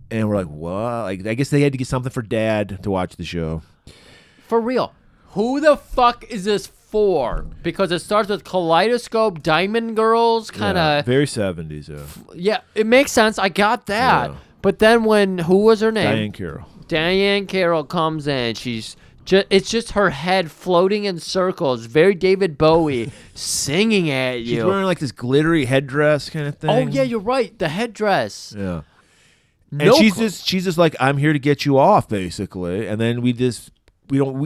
and we're like, "What?" Like, I guess they had to get something for Dad to watch the show. For real. Who the fuck is this for? Because it starts with Kaleidoscope, Diamond Girls, kind of... very 70s, Yeah, it makes sense. I got that. Yeah. But then who was her name? Diane Carroll. Diane Carroll comes in. It's just her head floating in circles. Very David Bowie singing at you. She's wearing like this glittery headdress kind of thing. Oh, yeah, you're right. The headdress. Yeah. And she's just like, I'm here to get you off, basically. And then we don't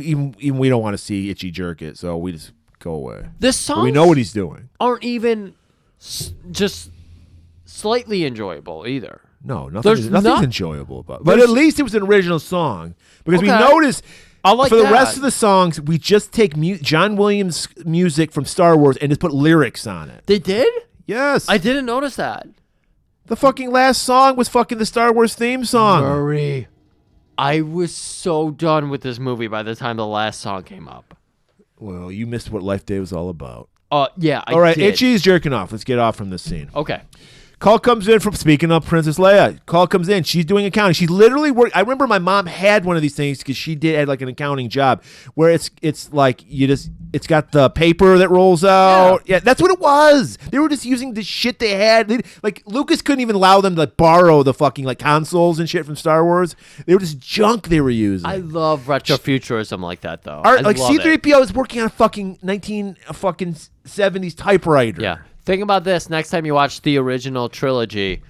want to see Itchy jerk it, so we just go away. The songs we know what he's doing. Aren't even just slightly enjoyable either. No, nothing's enjoyable about it. But at least it was an original song. Because we noticed for the rest of the songs, we just take John Williams' music from Star Wars and just put lyrics on it. They did? Yes. I didn't notice that. The fucking last song was fucking the Star Wars theme song. Murray. I was so done with this movie by the time the last song came up. Well, you missed what Life Day was all about. Yeah, all right, did. Itchy's jerking off. Let's get off from this scene. Okay. Call comes in from, speaking of Princess Leia, call comes in. She's doing accounting. She's literally I remember my mom had one of these things because she had like an accounting job where it's like it's got the paper that rolls out. Yeah, that's what it was. They were just using the shit they had. Like Lucas couldn't even allow them to like, borrow the fucking like consoles and shit from Star Wars. They were just junk they were using. I love retrofuturism like that though. Like C-3PO is working on a fucking 1970s typewriter. Yeah. Think about this. Next time you watch the original trilogy,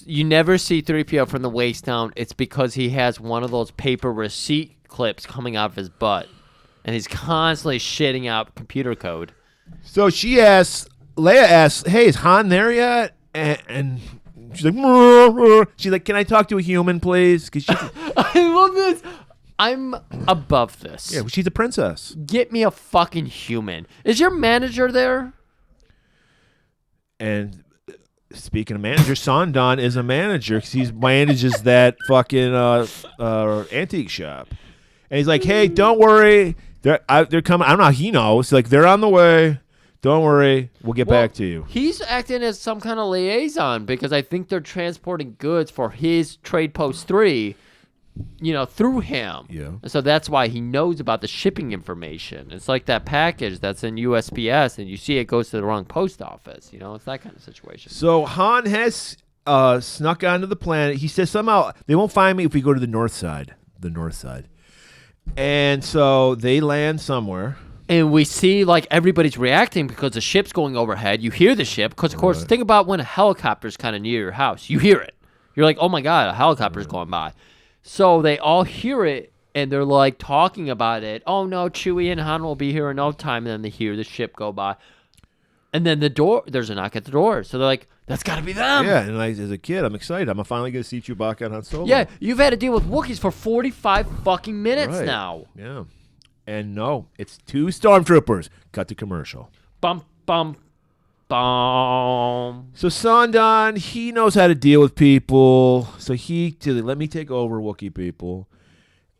you never see 3PO from the waist down. It's because he has one of those paper receipt clips coming out of his butt. And he's constantly shitting out computer code. So Leia asks, hey, is Han there yet? And she's like, can I talk to a human, please? Cause I love this. I'm above this. Yeah, she's a princess. Get me a fucking human. Is your manager there? And speaking of manager, Sondon is a manager because he manages that fucking antique shop. And he's like, hey, don't worry. They're coming. I don't know how he knows. Like, they're on the way. Don't worry. We'll get back to you. He's acting as some kind of liaison because I think they're transporting goods for his Trade Post 3, through him. Yeah. And so that's why he knows about the shipping information. It's like that package that's in USPS and you see it goes to the wrong post office. It's that kind of situation. So Han has snuck onto the planet. He says somehow they won't find me if we go to the north side. The north side. And so they land somewhere. And we see, like, everybody's reacting because the ship's going overhead. You hear the ship because, of course, think about when a helicopter's kind of near your house. You hear it. You're like, oh, my God, a helicopter's going by. So they all hear it, and they're, like, talking about it. Oh, no, Chewie and Han will be here in no time. And then they hear the ship go by. And then there's a knock at the door. So they're like, that's got to be them. Yeah, and as a kid, I'm excited. I'm finally going to see Chewbacca and Han Solo. Yeah, you've had to deal with Wookiees for 45 fucking minutes now. Yeah. And no, it's 2 stormtroopers. Cut to commercial. Bum, bum, bum. So Sondon, he knows how to deal with people. So let me take over Wookiee people.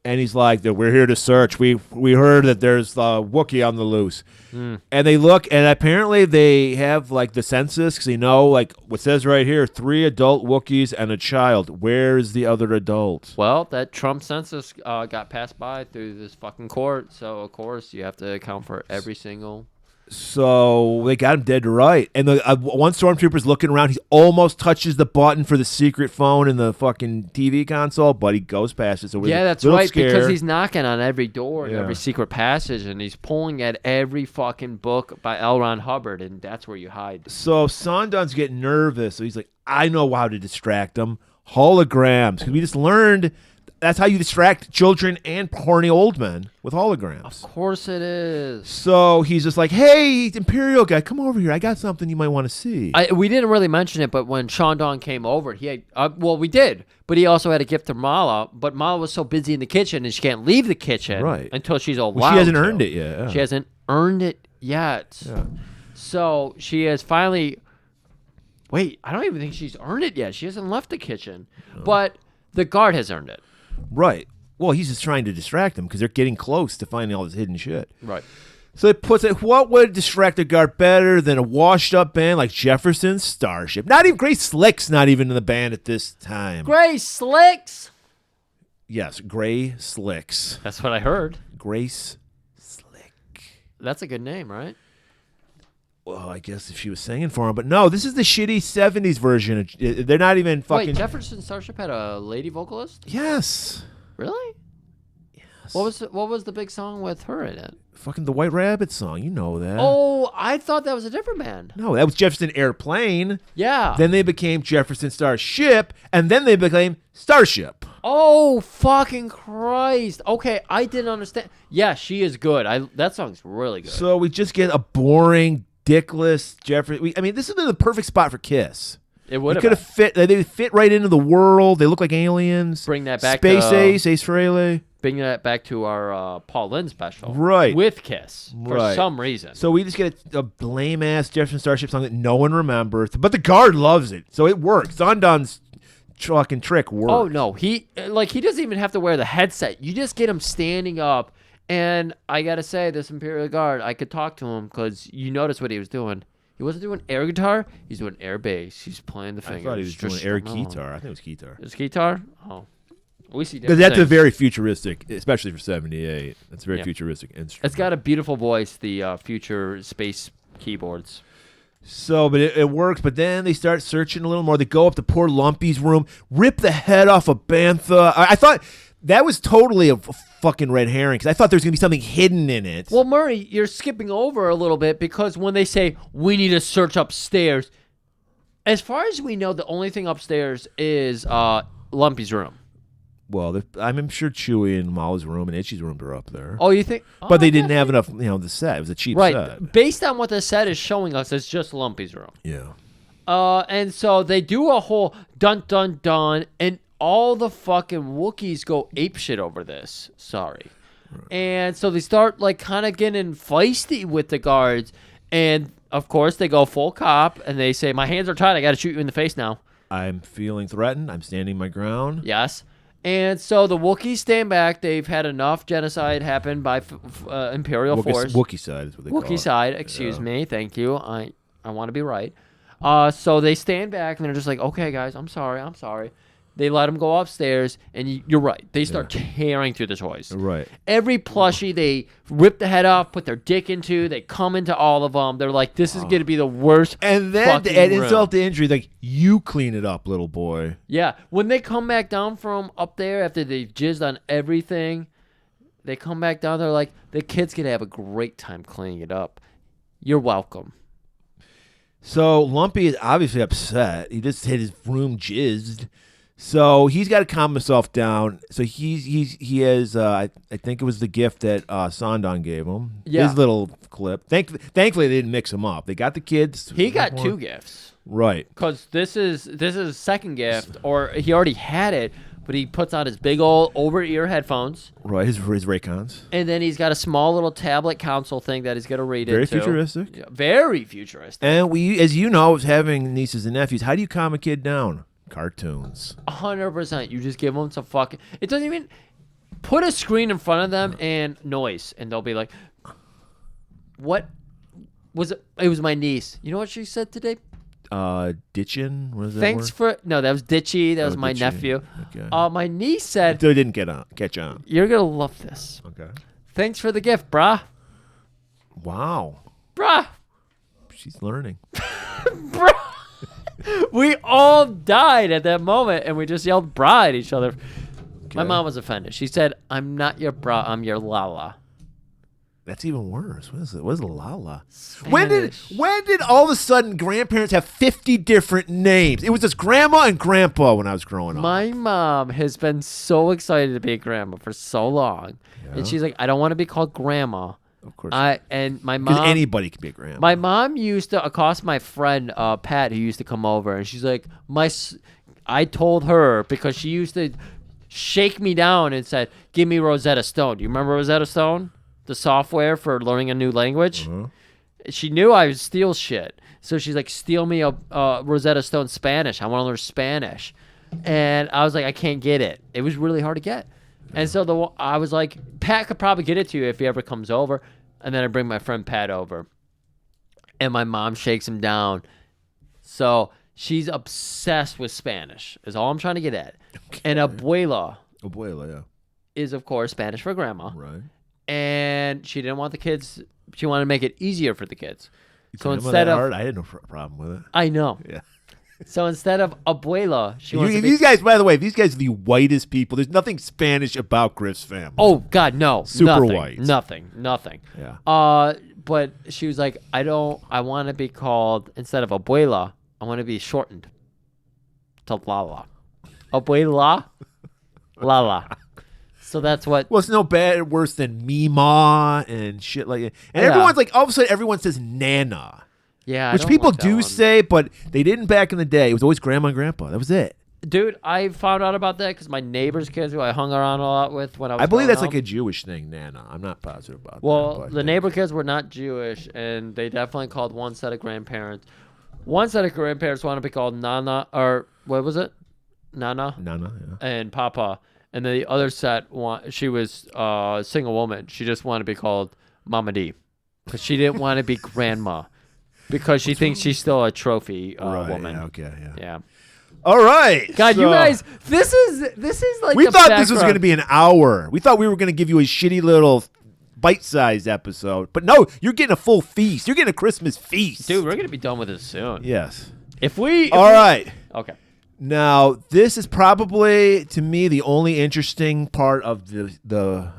And he's like, we're here to search. We heard that there's Wookiee on the loose. And they look, and apparently they have, like, the census, because they know, like, what says right here, 3 adult Wookiees and a child. Where's the other adult? Well, that Trump census got passed by through this fucking court, so, of course, you have to account for every single... So they got him dead to right. And the one stormtrooper's looking around. He almost touches the button for the secret phone in the fucking TV console, but he goes past it. So yeah, that's right, because he's knocking on every door and every secret passage, and he's pulling at every fucking book by L. Ron Hubbard, and that's where you hide. So Sondon's getting nervous. So he's like, I know how to distract them. Holograms. Because we just learned that's how you distract children and horny old men with holograms. Of course it is. So he's just like, hey, Imperial guy, come over here. I got something you might want to see. We didn't really mention it, but when Shandong came over, he had, we did, but he also had a gift to Mala, but Mala was so busy in the kitchen and she can't leave the kitchen until she's allowed She hasn't earned it yet. Yeah. She hasn't earned it yet. Yeah. So she has finally, I don't even think she's earned it yet. She hasn't left the kitchen, but the guard has earned it. Right. Well, he's just trying to distract them because they're getting close to finding all this hidden shit. Right. So it puts it, what would distract a guard better than a washed-up band like Jefferson's Starship? Not even Grace Slick's not even in the band at this time. Grace Slicks? Yes, Gray Slicks. That's what I heard. Grace Slick. That's a good name, right? Well, I guess if she was singing for him. But no, this is the shitty 70s version. They're not even fucking... Wait, Jefferson Starship had a lady vocalist? Yes. Really? Yes. What was the big song with her in it? Fucking the White Rabbit song. You know that. Oh, I thought that was a different band. No, that was Jefferson Airplane. Yeah. Then they became Jefferson Starship, and then they became Starship. Oh, fucking Christ. Okay, I didn't understand. Yeah, she is good. That song's really good. So we just get a boring, dickless Jefferson. This has been the perfect spot for Kiss. It would have. Could have fit. They fit right into the world. They look like aliens. Bring that back. Space Ace Frehley. Bring that back to our Paul Lynde special. Right. With Kiss. For some reason. So we just get a lame-ass Jefferson Starship song that no one remembers. But the guard loves it. So it works. Sondon's fucking trick works. Oh, no. He doesn't even have to wear the headset. You just get him standing up. And I got to say, this Imperial Guard, I could talk to him because you notice what he was doing. He wasn't doing air guitar. He's doing air bass. He's playing the I fingers. thought he was doing just air strumming guitar. I think it was guitar. It was guitar? Oh. We see Because different that's a things. very futuristic, especially for 78. That's a very Yeah. futuristic instrument. It's got a beautiful voice, the future space keyboards. So, but it works. But then they start searching a little more. They go up to poor Lumpy's room, rip the head off of Bantha. I thought that was totally a fucking red herring because I thought there was going to be something hidden in it. Well, Murray, you're skipping over a little bit because when they say, we need to search upstairs, as far as we know, the only thing upstairs is Lumpy's room. Well, I'm sure Chewie and Molly's room and Itchy's room are up there. Oh, you think? But they didn't have enough, the set. It was a cheap Right. set. Based on what the set is showing us, it's just Lumpy's room. Yeah. And so they do a whole dun dun dun, and all the fucking Wookiees go apeshit over this. Sorry. Right. And so they start like kind of getting feisty with the guards, and of course they go full cop, and they say, "My hands are tied. I got to shoot you in the face now." I'm feeling threatened. I'm standing my ground. Yes. And so the Wookiees stand back. They've had enough genocide happen by Imperial force. Wookiee side is what they call it. Wookiee side, excuse me. Thank you. I want to be right. So they stand back, and they're just like, okay, guys, I'm sorry. They let them go upstairs, and you're right. They start tearing through the toys. Right. Every plushie they rip the head off, put their dick into. They come into all of them. They're like, this is going to be the worst. And then fucking at room. insult to injury, like, you clean it up, little boy. Yeah. When they come back down from up there after they've jizzed on everything, they come back down. They're like, the kid's going to have a great time cleaning it up. You're welcome. So Lumpy is obviously upset. He just had his room jizzed. So he's got to calm himself down. So he has I think it was the gift that Sondon gave him. Yeah. His little clip. Thankfully they didn't mix him up. They got the kids. He got two gifts. Right. Because this is his second gift, or he already had it, but he puts on his big old over-ear headphones. Right, his Raycons. And then he's got a small little tablet console thing that he's going to read Very into. futuristic. Yeah, very futuristic. And we, as you know, as having nieces and nephews, how do you calm a kid down? Cartoons. 100%. You just give them some fucking... It doesn't even... Put a screen in front of them and noise, and they'll be like, what was it? It was my niece. You know what she said today? Ditchin'? What is that Thanks word? for... No, that was Ditchy. That was my Ditchy. nephew. Okay. My niece said, So it didn't catch on. you're going to love this. Okay. Thanks for the gift, brah. Wow. Brah. She's learning. Brah. We all died at that moment, and we just yelled brah at each other. My mom was offended. She said, I'm not your brah, I'm your lala. That's even worse. What is it? What is Lala? Spanish. When did all of a sudden grandparents have 50 different names? It was just grandma and grandpa when I was growing up. My mom has been so excited to be a grandma for so long. Yeah. And she's like, I don't want to be called grandma. Of course. And my Because mom... anybody can be a grandma. My mom used to accost my friend, Pat, who used to come over. And she's like, I told her, because she used to shake me down and said, give me Rosetta Stone. Do you remember Rosetta Stone? The software for learning a new language. Uh-huh. She knew I would steal shit. So she's like, steal me a Rosetta Stone Spanish. I want to learn Spanish. And I was like, I can't get it. It was really hard to get. And so I was like, Pat could probably get it to you if he ever comes over. And then I bring my friend Pat over. And my mom shakes him down. So she's obsessed with Spanish, is all I'm trying to get at. Okay. And abuela yeah. is, of course, Spanish for grandma. Right. And she didn't want the kids, she wanted to make it easier for the kids. So Grandma instead that of, hard? I had no problem with it. I know. Yeah. So instead of abuela, she wants to be, These guys, by the way, these guys are the whitest people. There's nothing Spanish about Griff's family. oh God, no, Super nothing, white. nothing. Yeah. But she was like, I want to be called, instead of abuela, I want to be shortened to Lala. Abuela, Lala. So that's what. Well, it's no worse than Mima and shit like that. And Yeah. everyone's like, all of a sudden, everyone says Nana. Yeah, I Which don't people like that do one. say, but they didn't back in the day. It was always grandma and grandpa. That was it. Dude, I found out about that because my neighbor's kids, who I hung around a lot with when I was. I believe growing that's up, like a Jewish thing, Nana. I'm not positive about that. Well, but the neighbor kids were not Jewish, and they definitely called one set of grandparents. One set of grandparents wanted to be called Nana, or what was it? Nana Nana, yeah. and Papa. And then the other set, she was a single woman. She just wanted to be called Mama D because she didn't want to be grandma. Because she thinks she's still a trophy woman. Yeah, okay. Yeah. Yeah. All right. God, so you guys, this is like we the thought this was background. going to be an hour. We thought we were going to give you a shitty little bite-sized episode, but no, you're getting a full feast. You're getting a Christmas feast, Dude, we're gonna be done with this soon. Yes. All right. Okay. Now, this is probably to me the only interesting part of the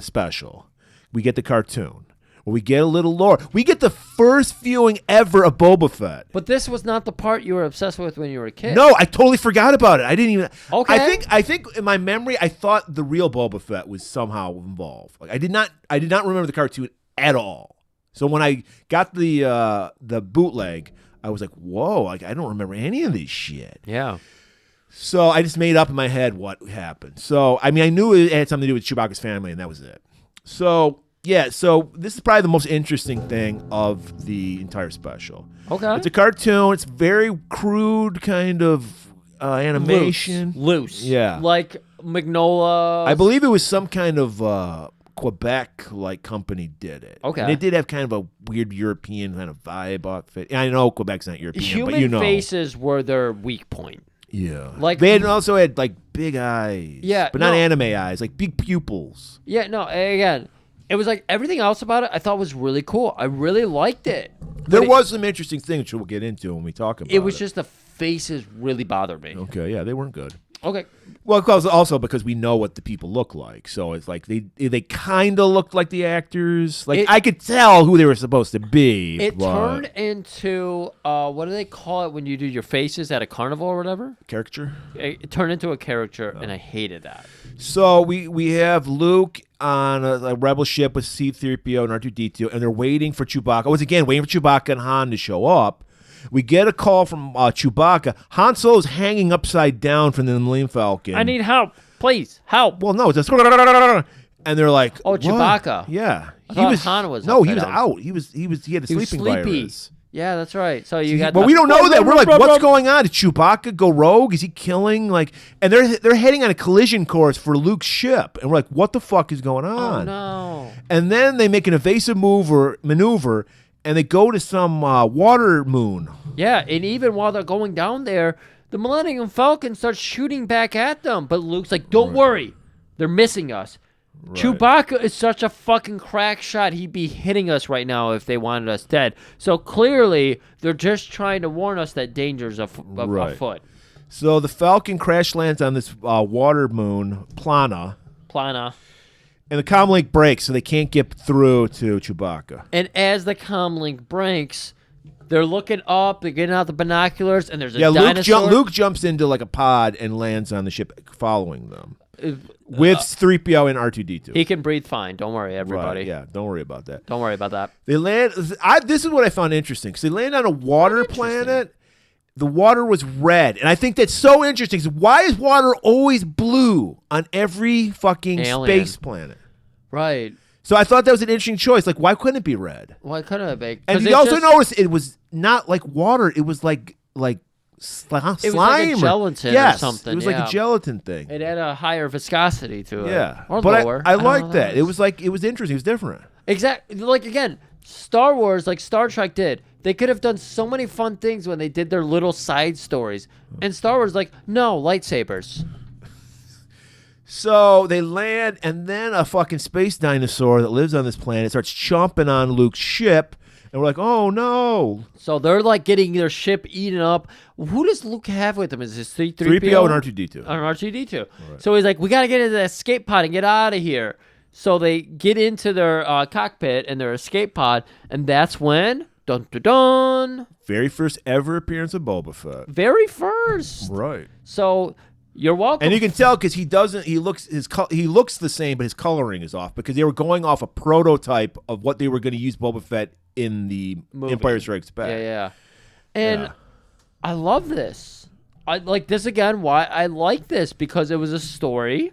special. We get the cartoon. We get a little lore. We get the first viewing ever of Boba Fett. But this was not the part you were obsessed with when you were a kid. No, I totally forgot about it. I didn't even. Okay. I think in my memory, I thought the real Boba Fett was somehow involved. Like I did not remember the cartoon at all. So when I got the bootleg, I was like, whoa! Like I don't remember any of this shit. Yeah. So I just made up in my head what happened. So I mean, I knew it had something to do with Chewbacca's family, and that was it. So. Yeah, so this is probably the most interesting thing of the entire special. Okay. It's a cartoon. It's very crude kind of animation. Loose. Yeah. Like Magnola. I believe it was some kind of Quebec-like company did it. Okay. And it did have kind of a weird European kind of vibe off it. I know Quebec's not European, Human but you know. faces were their weak point. Yeah. Like they also had like big eyes. Yeah, But not no. anime eyes, like big pupils. Yeah, no, again, it was like everything else about it I thought was really cool. I really liked it. There was some interesting things which we'll get into when we talk about it. It was just the faces really bothered me. Okay, yeah, they weren't good. Okay. Well, because we know what the people look like, so it's like they kind of looked like the actors. Like I could tell who they were supposed to be. It but turned into what do they call it when you do your faces at a carnival or whatever? caricature. It turned into a caricature, and I hated that. So we have Luke on a rebel ship with C-3PO and R2-D2, and they're waiting for Chewbacca. Once again, waiting for Chewbacca and Han to show up. We get a call from Chewbacca. Han Solo's hanging upside down from the Millennium Falcon. I need help, please help. Well, no, it's just and they're like, Oh, what? Chewbacca. Yeah, I thought Han was no, he upside was down. out. He had a He was sleeping sleepy. virus. Yeah, that's right. So you got. Well, we don't know that. We're like, what's going on? Did Chewbacca go rogue? Is he killing? Like, and they're heading on a collision course for Luke's ship, and we're like, what the fuck is going on? Oh no! And then they make an evasive maneuver, and they go to some water moon. Yeah, and even while they're going down there, the Millennium Falcon starts shooting back at them. But Luke's like, "Don't worry, they're missing us." Chewbacca is such a fucking crack shot. He'd be hitting us right now if they wanted us dead. So clearly, they're just trying to warn us that danger's afoot. So the Falcon crash lands on this water moon, Plana, Plana. and the comlink breaks, so they can't get through to Chewbacca. And as the comlink breaks, they're looking up, they're getting out the binoculars, and there's a dinosaur. Luke jumps into like a pod and lands on the ship following them. With 3PO and R2-D2. He can breathe fine. Don't worry, everybody. Right, yeah, don't worry about that. Don't worry about that. They land. This is what I found interesting. Because they land on a water planet. The water was red, and I think that's so interesting. So why is water always blue on every fucking Alien. space planet? Right. So I thought that was an interesting choice. Like, why couldn't it be red? Why couldn't it be? And you also noticed it was not like water. It was like slime. It was like a gelatin or something. It was like a gelatin thing. It had a higher viscosity to it. Yeah, Or but lower. I don't liked know. that. It was interesting. It was different. Exactly. Like, again, Star Wars, like Star Trek did, they could have done so many fun things when they did their little side stories. And Star Wars, like, no, lightsabers. So they land, and then a fucking space dinosaur that lives on this planet starts chomping on Luke's ship, and we're like, oh no. So they're, like, getting their ship eaten up. Who does Luke have with him? Is this 3PO? 3PO and R2-D2. And R2-D2. Right. So he's like, we got to get into the escape pod and get out of here. So they get into their cockpit and their escape pod, and that's when, dun dun dun, very first ever appearance of Boba Fett. Very first. Right. So you're welcome. And you can tell because he looks the same, but his coloring is off because they were going off a prototype of what they were going to use Boba Fett in the movie. Empire Strikes Back. Yeah. And I love this. I like this again. Why I like this because it was a story.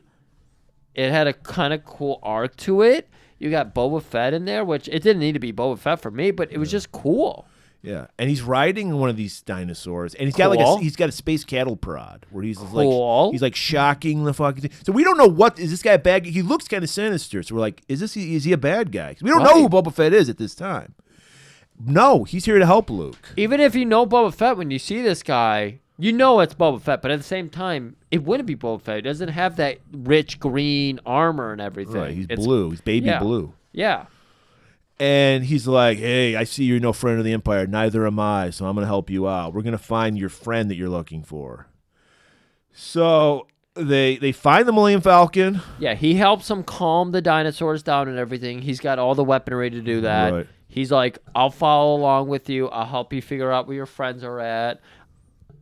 It had a kind of cool arc to it. You got Boba Fett in there, which it didn't need to be Boba Fett for me, but it was just cool. Yeah, and he's riding one of these dinosaurs, and he's got a space cattle prod where he's like shocking the fucking thing. So we don't know is this guy a bad guy? He looks kind of sinister. So we're like, is he a bad guy? 'Cause we don't know who Boba Fett is at this time. No, he's here to help Luke. Even if you know Boba Fett, when you see this guy, you know it's Boba Fett, but at the same time, it wouldn't be Boba Fett. It doesn't have that rich green armor and everything. Right, he's blue. He's baby blue. Yeah. And he's like, hey, I see you're no friend of the Empire. Neither am I, so I'm going to help you out. We're going to find your friend that you're looking for. So they find the Millennium Falcon. Yeah, he helps them calm the dinosaurs down and everything. He's got all the weaponry to do that. Right. He's like, I'll follow along with you. I'll help you figure out where your friends are at.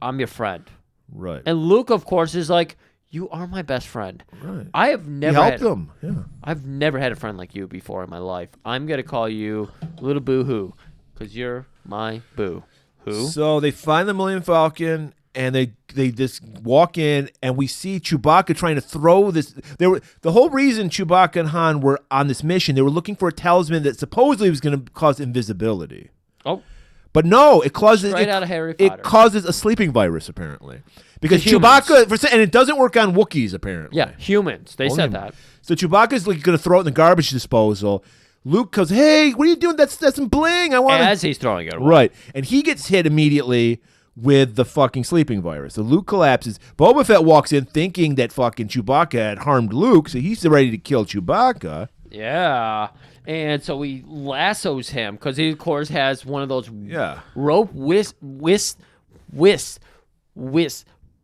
I'm your friend. Right. And Luke, of course, is like, you are my best friend. Right. I have never helped him. Yeah. I've never had a friend like you before in my life. I'm going to call you Little Boo Hoo because you're my boo. Who? So they find the Millennium Falcon, and they just walk in, and we see Chewbacca trying to throw this. The whole reason Chewbacca and Han were on this mission, they were looking for a talisman that supposedly was going to cause invisibility. Oh. But no, it causes Straight out of Harry Potter. It causes a sleeping virus apparently, because To humans. Chewbacca and it doesn't work on Wookiees apparently. Yeah, humans. They said that. So Chewbacca's like going to throw it in the garbage disposal. Luke goes, "Hey, what are you doing? That's some bling. I want." As he's throwing it away. Right, and he gets hit immediately with the fucking sleeping virus. So Luke collapses. Boba Fett walks in thinking that fucking Chewbacca had harmed Luke, so he's ready to kill Chewbacca. Yeah. And so he lassos him because he, of course, has one of those rope whist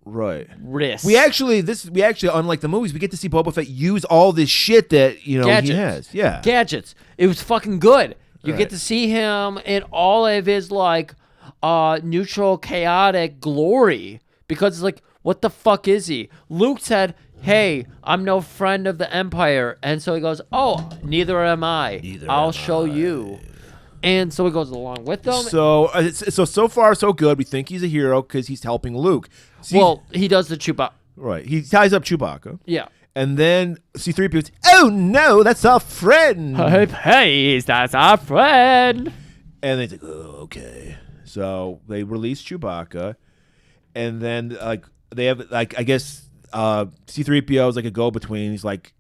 Right. wrists. We actually, unlike the movies, we get to see Boba Fett use all this shit that he has. Yeah. Gadgets. It was fucking good. You Right. get to see him in all of his like neutral, chaotic glory because it's like, what the fuck is he? Luke said, "Hey, I'm no friend of the Empire," and so he goes, "Oh, neither am I. I'll show you." And so he goes along with them. So far so good. We think he's a hero because he's helping Luke. He does the Chewbacca. Right. He ties up Chewbacca. Yeah. And then C-3PO goes, "Oh no, that's our friend." Hey, that's our friend. And they think, "Oh, okay." So they release Chewbacca, and then they have I guess C-3PO is like a go-between. He's like,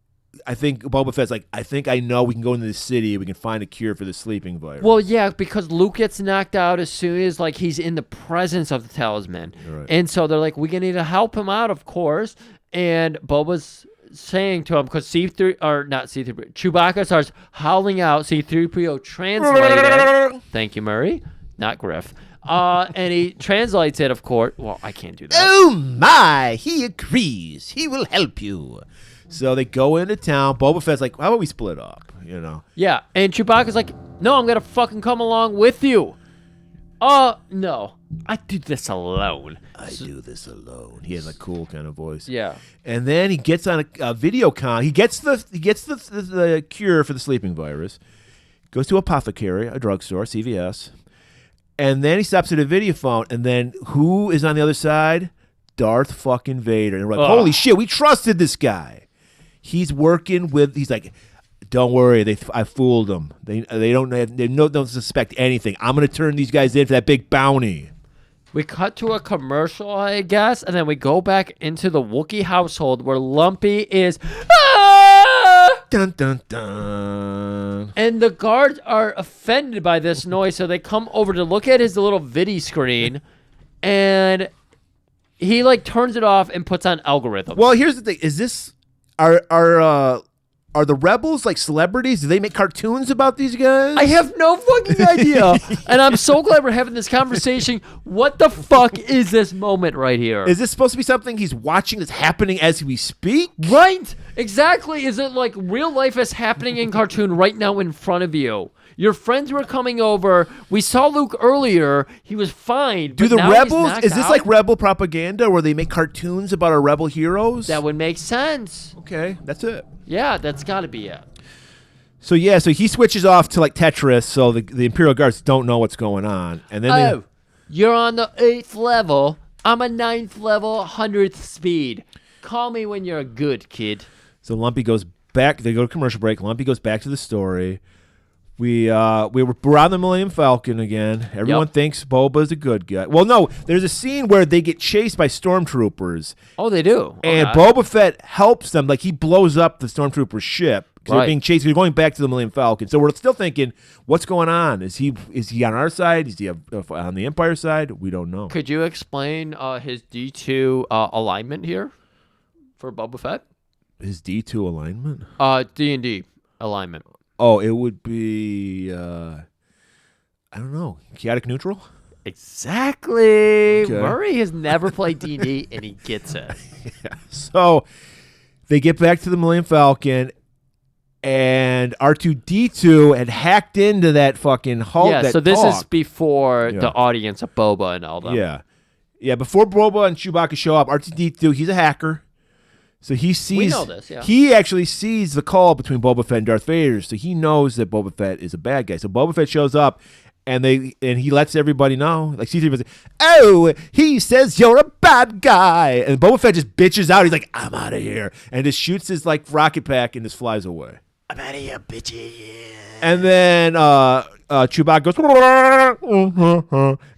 I think Boba Fett's like, I think I know we can go into the city. We can find a cure for the sleeping virus. Well, yeah, because Luke gets knocked out as soon as like he's in the presence of the talisman, Right. and so they're like, we're gonna need to help him out, of course. And Boba's saying to him because Chewbacca starts howling out. C-3PO translated. Thank you, Murray, not Griff. And he translates it, of course. Well, I can't do that. Oh my, he agrees. He will help you. So they go into town. Boba Fett's like, how about we split up? You know? Yeah, and Chewbacca's like, no, I'm gonna fucking come along with you. No, I do this alone. I do this alone. He has a cool kind of voice. Yeah. And then he gets on a video con. He gets the cure for the sleeping virus. Goes to apothecary, a drugstore, CVS. And then he stops at a video phone. And then who is on the other side? Darth fucking Vader. And we're like, holy shit, we trusted this guy. He's working with. He's like, don't worry, I fooled them. They don't suspect anything. I'm gonna turn these guys in for that big bounty. We cut to a commercial, I guess, and then we go back into the Wookiee household where Lumpy is. Ah! Dun dun dun. And the guards are offended by this noise, so they come over to look at his little video screen, and he like turns it off and puts on algorithm. Well, here's the thing: is this are the rebels like celebrities? Do they make cartoons about these guys? I have no fucking idea. And I'm so glad we're having this conversation. What the fuck is this moment right here? Is this supposed to be something he's watching that's happening as we speak? Right. Exactly. Is it like real life is happening in cartoon right now in front of you? Your friends were coming over. We saw Luke earlier. He was fine. Do but the now rebels, he's knocked is this out? like rebel propaganda where they make cartoons about our rebel heroes? That would make sense. Okay, that's it. Yeah, that's got to be it. So he switches off to like Tetris, so the Imperial Guards don't know what's going on, and then you're on the 8th level. I'm a 9th level, 100th speed. Call me when you're good, kid. So Lumpy goes back. They go to commercial break. Lumpy goes back to the story. We're on the Millennium Falcon again. Everyone thinks Boba's a good guy. Well, no, there's a scene where they get chased by stormtroopers. Oh, they do. And Okay. Boba Fett helps them. Like, he blows up the stormtrooper ship. 'Cause they're being chased. They're going back to the Millennium Falcon. So we're still thinking, what's going on? Is he on our side? Is he on the Empire side? We don't know. Could you explain his D2 alignment here for Boba Fett? His D2 alignment? D&D alignment. Oh, it would be, I don't know, chaotic neutral? Exactly. Okay. Murray has never played D&D, and he gets it. Yeah. So they get back to the Millennium Falcon, and R2-D2 had hacked into that fucking Hulk. Yeah, so this is before the audience of Boba and all that. Yeah. Yeah, before Boba and Chewbacca show up, R2-D2, he's a hacker. So he sees. We know this, yeah. He actually sees the call between Boba Fett and Darth Vader, so he knows that Boba Fett is a bad guy. So Boba Fett shows up, and he lets everybody know. Like C-3PO says, "Oh, he says you're a bad guy," and Boba Fett just bitches out. He's like, "I'm out of here," and just shoots his like rocket pack and just flies away. I'm out of here, bitches. And then Chewbacca goes,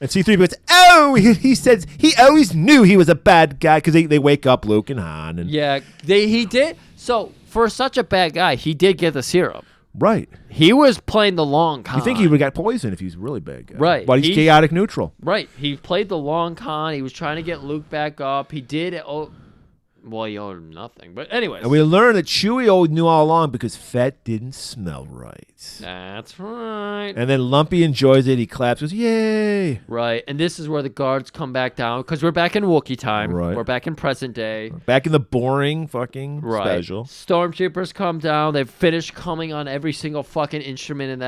and C-3PO goes, "Oh, he says he always knew he was a bad guy," because they wake up Luke and Han. And Yeah, he did. So for such a bad guy, he did get the serum. right. He was playing the long con. You think he would have got poisoned if he's a really bad guy. Right. But he's chaotic neutral. Right. He played the long con. He was trying to get Luke back up. He did. Well, he owed him nothing. But anyways. And we learned that Chewie knew all along because Fett didn't smell right. That's right. And then Lumpy enjoys it. He claps, goes, "Yay!" Right. And this is where the guards come back down because we're back in Wookiee time. Right. We're back in present day. Back in the boring fucking special. Stormtroopers come down. They've finished coming on every single fucking instrument in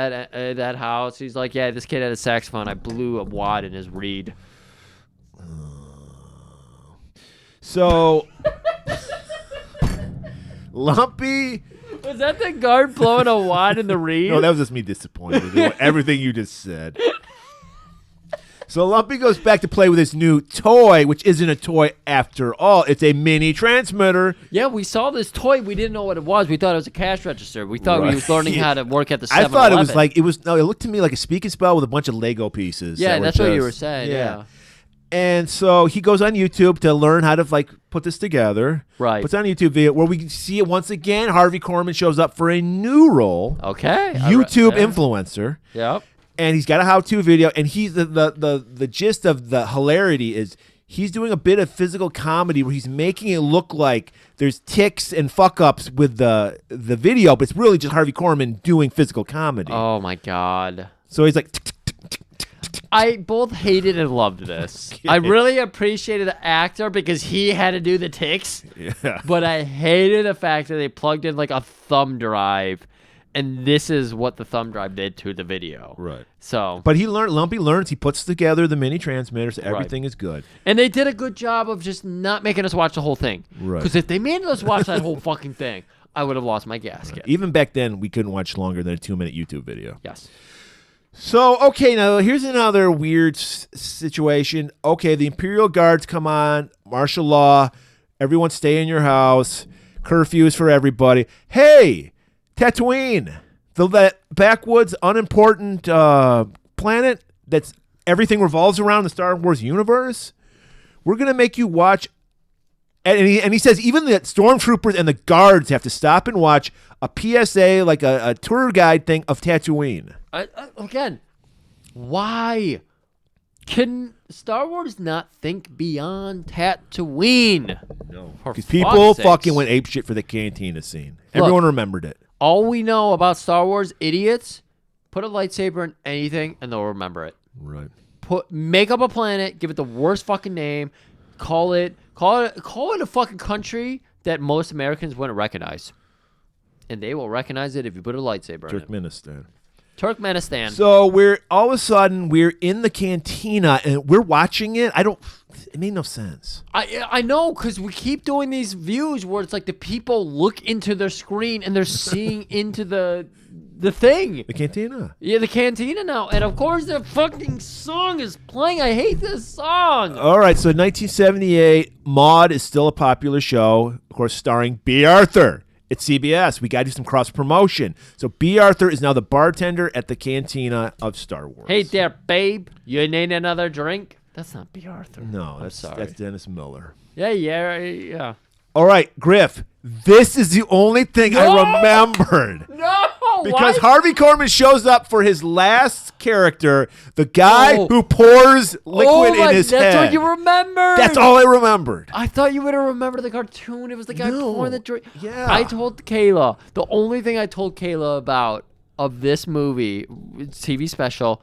that house. He's like, yeah, this kid had a saxophone. I blew a wad in his reed. So, Lumpy. Was that the guard blowing a wad in the reed? No, that was just me disappointed in everything you just said. So Lumpy goes back to play with his new toy, which isn't a toy after all. It's a mini transmitter. Yeah, we saw this toy. We didn't know what it was. We thought it was a cash register. We thought Right. he was learning how to work at the 7-Eleven. I thought it was like, it looked to me like a speak and spell with a bunch of Lego pieces. Yeah, that that's what you were just- saying. Yeah. And so he goes on YouTube to learn how to like put this together. Right. Puts on a YouTube video where we see it once again. Harvey Korman shows up for a new role. Okay. YouTube influencer. Yep. And he's got a how-to video. And he's the gist of the hilarity is he's doing a bit of physical comedy where he's making it look like there's ticks and fuck-ups with the video, but it's really just Harvey Korman doing physical comedy. Oh, my God. So he's like... I both hated and loved this. I really appreciated the actor because he had to do the ticks. Yeah. But I hated the fact that they plugged in like a thumb drive, and this is what the thumb drive did to the video. Right. So, But Lumpy learns. He puts together the mini transmitter, so everything is good. and they did a good job of just not making us watch the whole thing. Right. Because if they made us watch that whole fucking thing, I would have lost my gasket. Even back then, we couldn't watch longer than a 2-minute YouTube video. Yes. So, okay, now here's another weird situation. Okay, the Imperial Guards come on, martial law, everyone stay in your house, curfews for everybody. Hey, Tatooine, that backwoods, unimportant planet that's everything revolves around the Star Wars universe, we're going to make you watch. And he says even the stormtroopers and the guards have to stop and watch a PSA, like a tour guide thing of Tatooine. Again, why can Star Wars not think beyond Tatooine? No, For because people fuck's fucking sakes. went apeshit for the cantina scene. Everyone remembered it. All we know about Star Wars idiots, put a lightsaber in anything and they'll remember it. Right. Make up a planet, give it the worst fucking name, call it a fucking country that most Americans wouldn't recognize. And they will recognize it if you put a lightsaber in it. Turkmenistan. So all of a sudden we're in the cantina and we're watching it. It made no sense. I know, because we keep doing these views where it's like the people look into their screen and they're seeing into the thing. The cantina. Yeah, the cantina now. And of course the fucking song is playing. I hate this song. All right, so 1978, Maude is still a popular show, of course, starring B. Arthur. It's CBS. We got to do some cross promotion. So B. Arthur is now the bartender at the cantina of Star Wars. Hey there, babe. You need another drink? That's not B. Arthur. No, I'm sorry. that's Dennis Miller. Yeah. All right, Griff. This is the only thing I remembered. No, Because why? Harvey Korman shows up for his last character, the guy who pours liquid in his head. That's what you remembered. That's all I remembered. I thought you would have remembered the cartoon. It was the guy pouring the drink. Yeah. I told Kayla, the only thing I told Kayla about of this movie, TV special,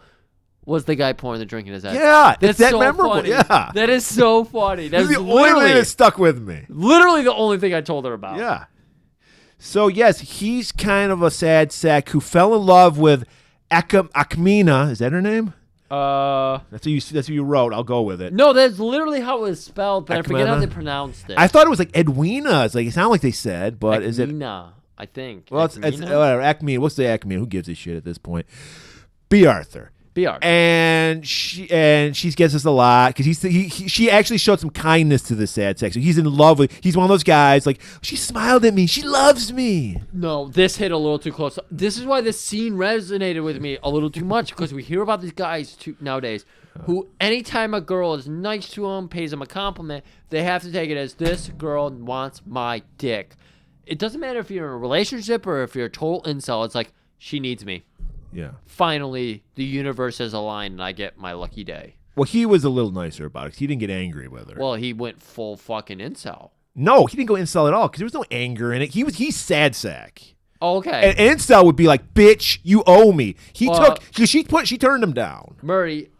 was the guy pouring the drink in his head. Yeah, That's that so memorable. funny. Yeah. That is so funny. That's This is the only thing that stuck with me. literally the only thing I told her about. Yeah. So, yes, he's kind of a sad sack who fell in love with Akmina. Is that her name? That's what you wrote. I'll go with it. No, that's literally how it was spelled, but I forget how Akmena? they pronounced it. I thought it was like Edwina. It's like it sounded like they said, but is it? Akmina, I think. Well, it's Akmina? whatever. Acme. What's the Acme? Who gives a shit at this point? B. Arthur. BR. And she gets us a lot because she actually showed some kindness to the sad sack. So he's in love with. He's one of those guys like she smiled at me. She loves me. No, this hit a little too close. This is why this scene resonated with me a little too much because we hear about these guys nowadays who anytime a girl is nice to them, pays them a compliment, they have to take it as this girl wants my dick. It doesn't matter if you're in a relationship or if you're a total incel. It's like she needs me. Yeah. Finally, the universe has aligned and I get my lucky day. Well, he was a little nicer about it. He didn't get angry with her. Well, he went full fucking incel. No, he didn't go incel at all because there was no anger in it. He's sad sack. Oh, okay. An incel would be like, bitch, you owe me. He turned him down. Murray,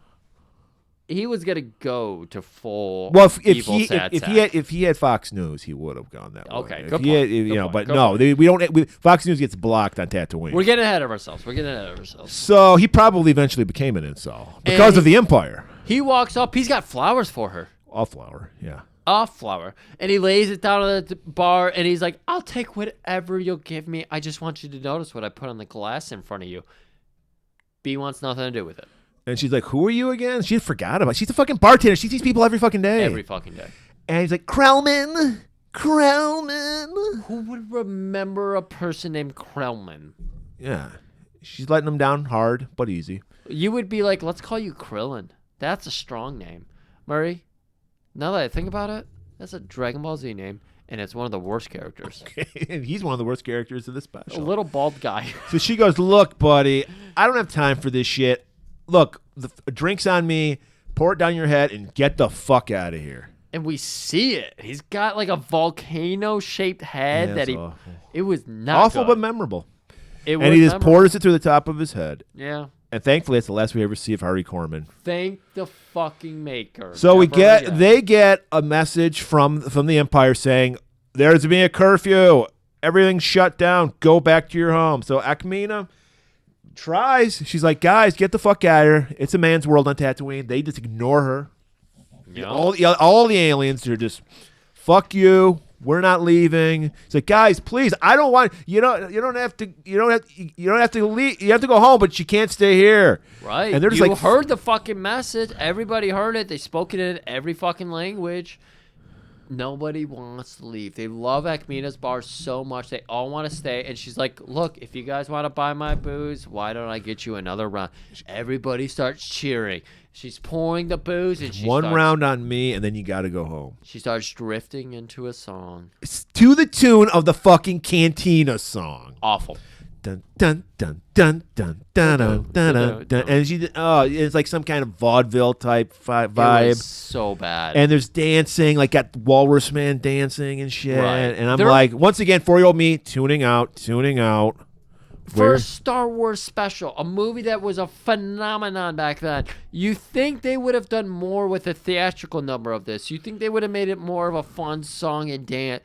he was gonna go to full. Well, if he had Fox News, he would have gone that way. Okay, If good he point. had, Good point. but Good no, point. we don't. Fox News gets blocked on Tatooine. We're getting ahead of ourselves. So he probably eventually became an incel because of the Empire. He walks up. He's got flowers for her. All flower, yeah. A flower. And he lays it down at the bar and he's like, I'll take whatever you'll give me. I just want you to notice what I put on the glass in front of you. B wants nothing to do with it. And she's like, who are you again? She forgot about it. She's a fucking bartender. She sees people every fucking day. Every fucking day. And he's like, Krellman. Who would remember a person named Krellman? Yeah. She's letting him down hard, but easy. You would be like, let's call you Krillin. That's a strong name. Murray, now that I think about it, that's a Dragon Ball Z name, and it's one of the worst characters. And he's one of the worst characters of this A special. little bald guy. So she goes, look, buddy, I don't have time for this shit. Look, the drink's on me. Pour it down your head and get the fuck out of here. And we see it. He's got like a volcano-shaped head Yeah, that it's awful. It was not Awful good. but memorable. It And he just pours it through the top of his head. Yeah. And thankfully, it's the last we ever see of Harvey Korman. Thank the fucking maker. So Never they get a message from the Empire saying, there's being a curfew. Everything's shut down. Go back to your home. So Akmina tries. She's like, guys, get the fuck out of here. It's a man's world on Tatooine. They just ignore her. Yeah. All the aliens are just, fuck you. We're not leaving. It's like, guys, please. I don't want you don't have to leave. You have to go home, but you can't stay here. Right. And they're just you like, heard the fucking message. Everybody heard it. They spoke it in every fucking language. Nobody wants to leave. They love Akmina's bar so much. They all want to stay. And she's like, look, if you guys want to buy my booze, why don't I get you another round? Everybody starts cheering. She's pouring the booze. And she one starts, round on me, and then you got to go home. She starts drifting into a song. It's to the tune of the fucking Cantina song. Awful. Dun dun dun dun dun dun dun dun dun. And it's like some kind of vaudeville type It vibe. was so bad. And there's dancing, like got Walrus Man dancing and shit. Right. And I'm like, once again, 4-year-old me tuning out. For a Star Wars special, a movie that was a phenomenon back then, you think they would have done more with the theatrical number of this? You think they would have made it more of a fun song and dance?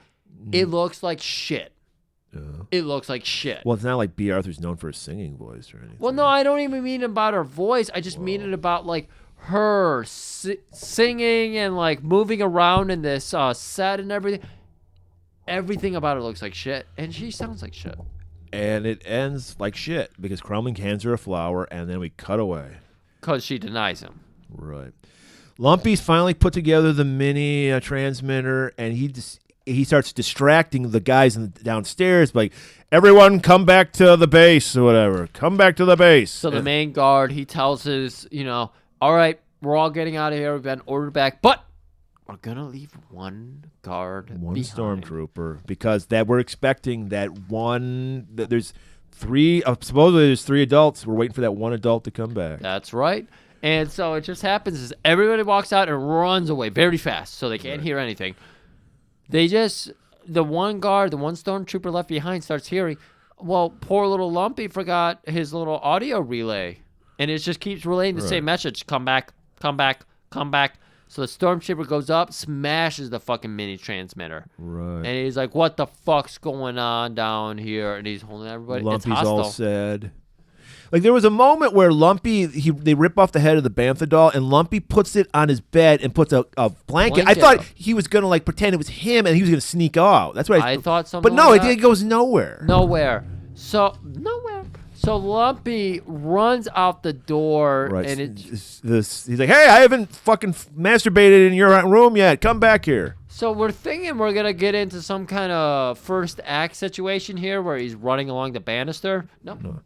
It looks like shit. It looks like shit. Well, it's not like B. Arthur's known for his singing voice or anything. Well, no, I don't even mean about her voice. I just mean it about like her singing and like moving around in this set and everything. Everything about her looks like shit, and she sounds like shit. And it ends like shit because Crumlin hands her a flower, and then we cut away. Because she denies him. Right. Lumpy's finally put together the mini transmitter, and he starts distracting the guys downstairs, like, everyone come back to the base or whatever. Come back to the base. So the main guard, he tells his, all right, we're all getting out of here. We've been ordered back, but are gonna leave one guard One behind. stormtrooper, because that we're expecting that one. That there's 3. Supposedly there's 3 adults. We're waiting for that one adult to come back. That's right. And so it just happens is everybody walks out and runs away very fast, so they can't hear anything. The one guard, the one stormtrooper left behind starts hearing, well, poor little Lumpy forgot his little audio relay. And it just keeps relaying the same message. Come back, come back, come back. So the stormtrooper goes up, smashes the fucking mini transmitter. Right. And he's like, what the fuck's going on down here? And he's holding everybody. Lumpy's it's hostile. all sad. Like, there was a moment where Lumpy, they rip off the head of the Bantha doll, and Lumpy puts it on his bed and puts a blanket. I thought he was going to, like, pretend it was him, and he was going to sneak out. That's what I thought something But no, like that. it goes nowhere. Nowhere. So Lumpy runs out the door, Right. and he's like, hey, I haven't fucking masturbated in your room yet. Come back here. So we're thinking we're going to get into some kind of first act situation here where he's running along the banister. No.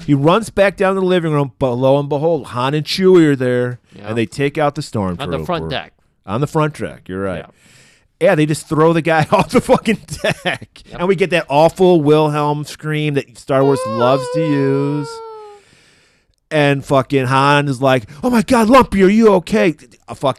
He runs back down to the living room, but lo and behold, Han and Chewie are there, Yeah. and they take out the stormtrooper. On the front deck. On the front deck, you're right. Yeah, they just throw the guy off the fucking deck. Yep. And we get that awful Wilhelm scream that Star Wars loves to use. And fucking Han is like, oh my God, Lumpy, are you okay?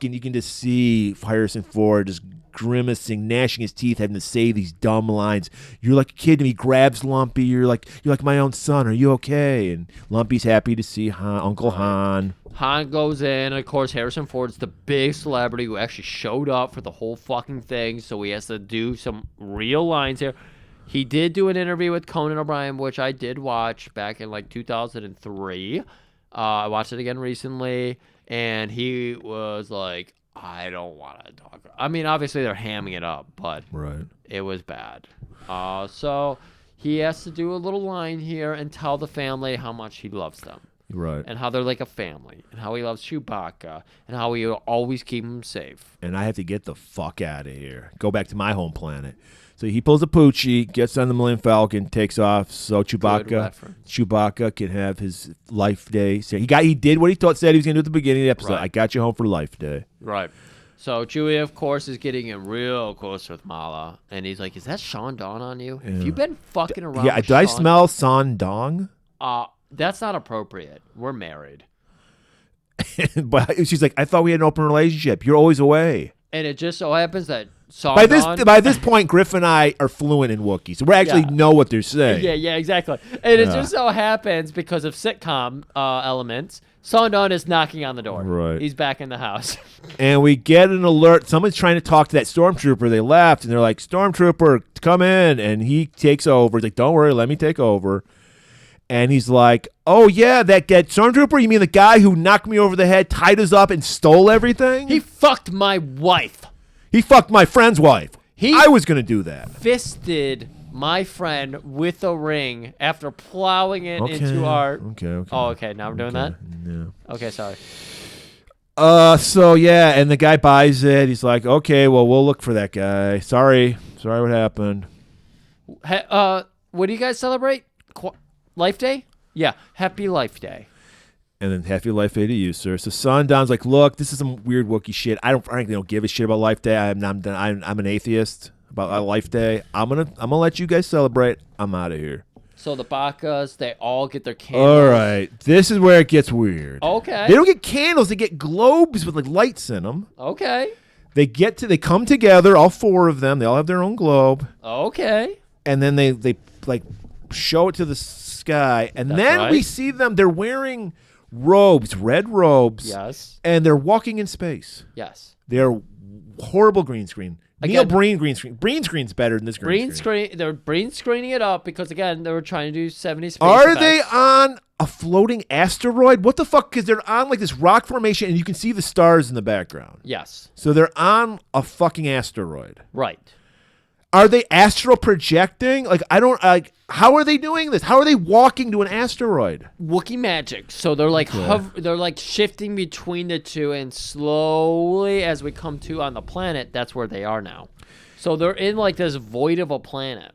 You can just see Harrison Ford just grimacing, gnashing his teeth, having to say these dumb lines. You're like a kid to me. He grabs Lumpy. You're like my own son. Are you okay? And Lumpy's happy to see Uncle Han. Han goes in. Of course, Harrison Ford's the big celebrity who actually showed up for the whole fucking thing, so he has to do some real lines here. He did do an interview with Conan O'Brien, which I did watch back in like 2003. I watched it again recently, and he was like, I don't want to talk. I mean, obviously they're hamming it up, but it was bad. So he has to do a little line here and tell the family how much he loves them. Right. And how they're like a family. And how he loves Chewbacca. And how he will always keep him safe. And I have to get the fuck out of here. Go back to my home planet. So he pulls a Poochie, gets on the Millennium Falcon, takes off, so Chewbacca can have his Life Day. So he did what he said he was going to do at the beginning of the episode. Right. I got you home for Life Day. Right. So Chewie, of course, is getting in real close with Mala. And he's like, is that Sean Dawn on you? Yeah. Have you been fucking around Yeah, with do I Sean? smell San Dong? That's not appropriate. We're married. But she's like, I thought we had an open relationship. You're always away. And it just so happens that By this point, Griff and I are fluent in Wookiee, so we actually know what they're saying. Yeah, exactly. And it just so happens because of sitcom elements, Sondon is knocking on the door. Right. He's back in the house. And we get an alert. Someone's trying to talk to that stormtrooper. They left, and they're like, "Stormtrooper, come in!" And he takes over. He's like, "Don't worry, let me take over." And he's like, "Oh yeah, that stormtrooper? You mean the guy who knocked me over the head, tied us up, and stole everything? He fucked my wife. He fucked my friend's wife. I was gonna do that. Fisted my friend with a ring after plowing it into our. Okay. Oh, okay. Now we're doing that. Yeah. Okay, sorry. So yeah, and the guy buys it. He's like, "Okay, well, we'll look for that guy. Sorry, what happened?" What do you guys celebrate? Life Day? Yeah, Happy Life Day. And then Happy Life Day to you, sir. So Sondon's like, "Look, this is some weird Wookiee shit. I frankly don't give a shit about Life Day. I'm an atheist about Life Day. I'm gonna let you guys celebrate. I'm out of here." So the Bakas, they all get their candles. All right, this is where it gets weird. Okay. They don't get candles. They get globes with like lights in them. Okay. They come together, all 4 of them. They all have their own globe. Okay. And then they like show it to the sky, and That's then right. we see them. They're wearing robes, red robes. Yes. And they're walking in space. Yes. They're horrible green screen. Again, green screen. Green screen's better than this green screen. They're green screening it up because again they were trying to do 70s space Are effects. they on a floating asteroid? What the fuck? Because they're on like this rock formation, and you can see the stars in the background. Yes. So they're on a fucking asteroid. Right. Are they astral projecting? Like, I don't like. How are they doing this? How are they walking to an asteroid? Wookiee magic. So they're like they're like shifting between the two, and slowly as we come to on the planet, that's where they are now. So they're in like this void of a planet.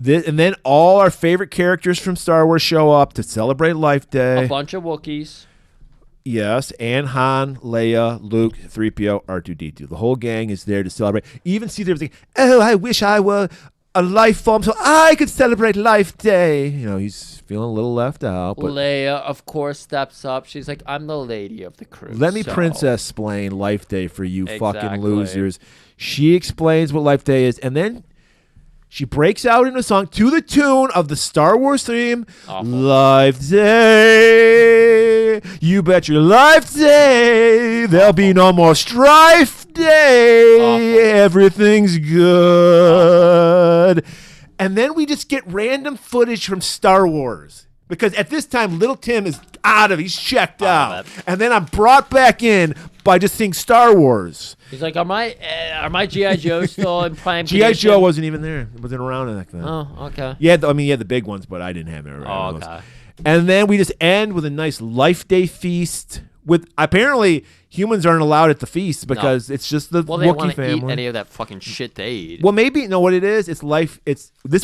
And then all our favorite characters from Star Wars show up to celebrate Life Day. A bunch of Wookiees. Yes, and Han, Leia, Luke, 3PO, R2-D2. The whole gang is there to celebrate. Even Caesar was like, oh, I wish I were a life form so I could celebrate Life Day. You know, he's feeling a little left out. But Leia, of course, steps up. She's like, I'm the lady of the crew. let me so. princess explain Life Day for you fucking Exactly. losers. She explains what Life Day is, and then she breaks out into a song to the tune of the Star Wars theme. Awful. Life Day, you bet your life day, there'll be no more strife day. Awful. Everything's good. And then we just get random footage from Star Wars. Because at this time, little Tim is he's checked out. And then I'm brought back in by just seeing Star Wars. He's like, are my G.I. Joe still in prime G.I. condition? Joe wasn't even there. It wasn't around back then. Oh, okay. Yeah, he had the big ones, but I didn't have it around. Oh, okay. And then we just end with a nice Life Day feast. With apparently humans aren't allowed at the feast because it's just the Well, they don't Wookiee want to eat family. any of that fucking shit they eat. Well, maybe what it is. This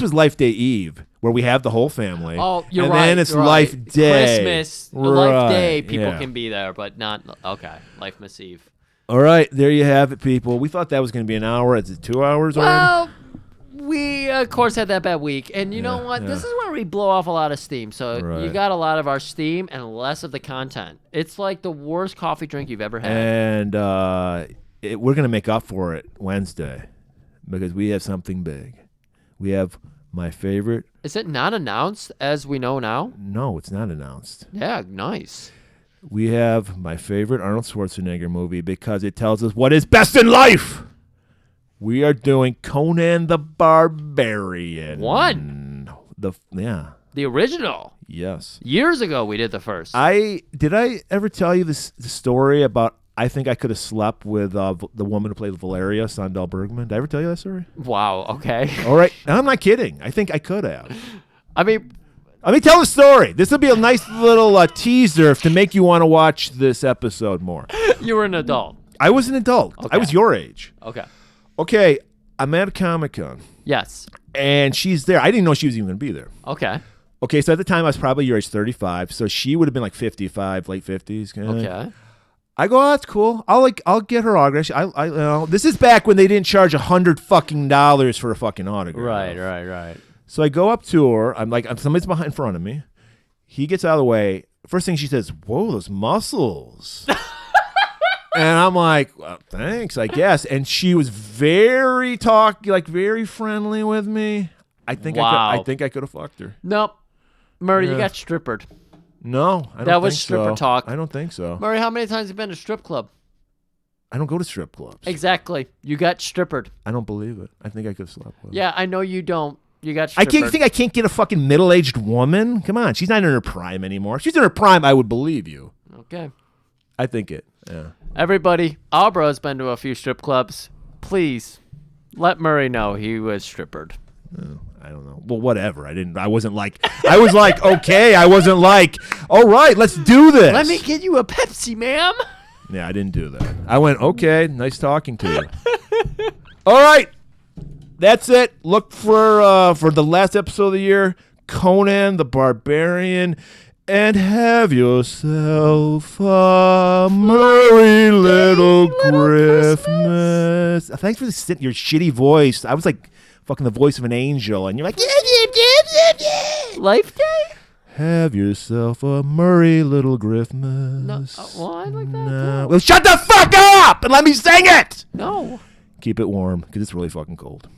was Life Day Eve where we have the whole family. Oh, you're and right. then it's you're Life right. Day. Christmas, Life Right, Day, people yeah. can be there, but not okay. Life Miss Eve. All right, there you have it, people. We thought that was going to be an hour. Is it 2 hours already? Well, we of course had that bad week, and you know what? yeah. This is where we blow off a lot of steam. So you Right. got a lot of our steam and less of the content. It's like the worst coffee drink you've ever had. And we're going to make up for it Wednesday because we have something big. We have my favorite. Is it not announced as we know now? No, it's not announced. Yeah, nice. We have my favorite Arnold Schwarzenegger movie because it tells us what is best in life. We are doing Conan the Barbarian. The original. Yes. Years ago, we did the first. Did I ever tell you the story about I think I could have slept with the woman who played Valeria, Sandel Bergman? Did I ever tell you that story? Wow. Okay. All right. I'm not kidding. I think I could have. I mean, Let me tell the story. This will be a nice little teaser to make you want to watch this episode more. you were an adult. I was an adult. I Okay. was your age. Okay. Okay, I'm at a Comic-Con, Yes. and she's there. I didn't know she was even going to be there. Okay. Okay, so at the time, I was probably your age, 35, so she would have been like 55, late 50s. Kind of. Okay. I go, oh, that's cool. I'll get her autograph. This is back when they didn't charge $100 for a fucking autograph. Right. So I go up to her. Somebody's behind in front of me. He gets out of the way. First thing she says, whoa, those muscles. And I'm like, well, thanks, I guess. And she was very very friendly with me. I think I could have fucked her. Nope. Murray, you Yeah. got strippered. No, I don't That was think stripper so. talk. I don't think so. Murray, how many times have you been to strip club? I don't go to strip clubs. Exactly. You got strippered. I don't believe it. I think I could have slept with her. Yeah, I know you don't. You got I strippered. can't get a fucking middle-aged woman. Come on, she's not in her prime anymore. If she's in her prime, I would believe you. Okay. I think it. Yeah. Everybody, our bro's been to a few strip clubs. Please let Murray know he was strippered. I don't know. Well, whatever. I wasn't like. I was like, okay. I wasn't like, all right, let's do this. Let me get you a Pepsi, ma'am. Yeah, I didn't do that. I went, okay, nice talking to you. All right, that's it. Look for the last episode of the year, Conan the Barbarian, and have yourself a merry little Christmas. Thanks for your shitty voice. I was like fucking the voice of an angel, and you're like, Life Day? have yourself a merry little Christmas. No. Well, I like that. too. Well, shut the fuck up and let me sing it. No. Keep it warm because it's really fucking cold.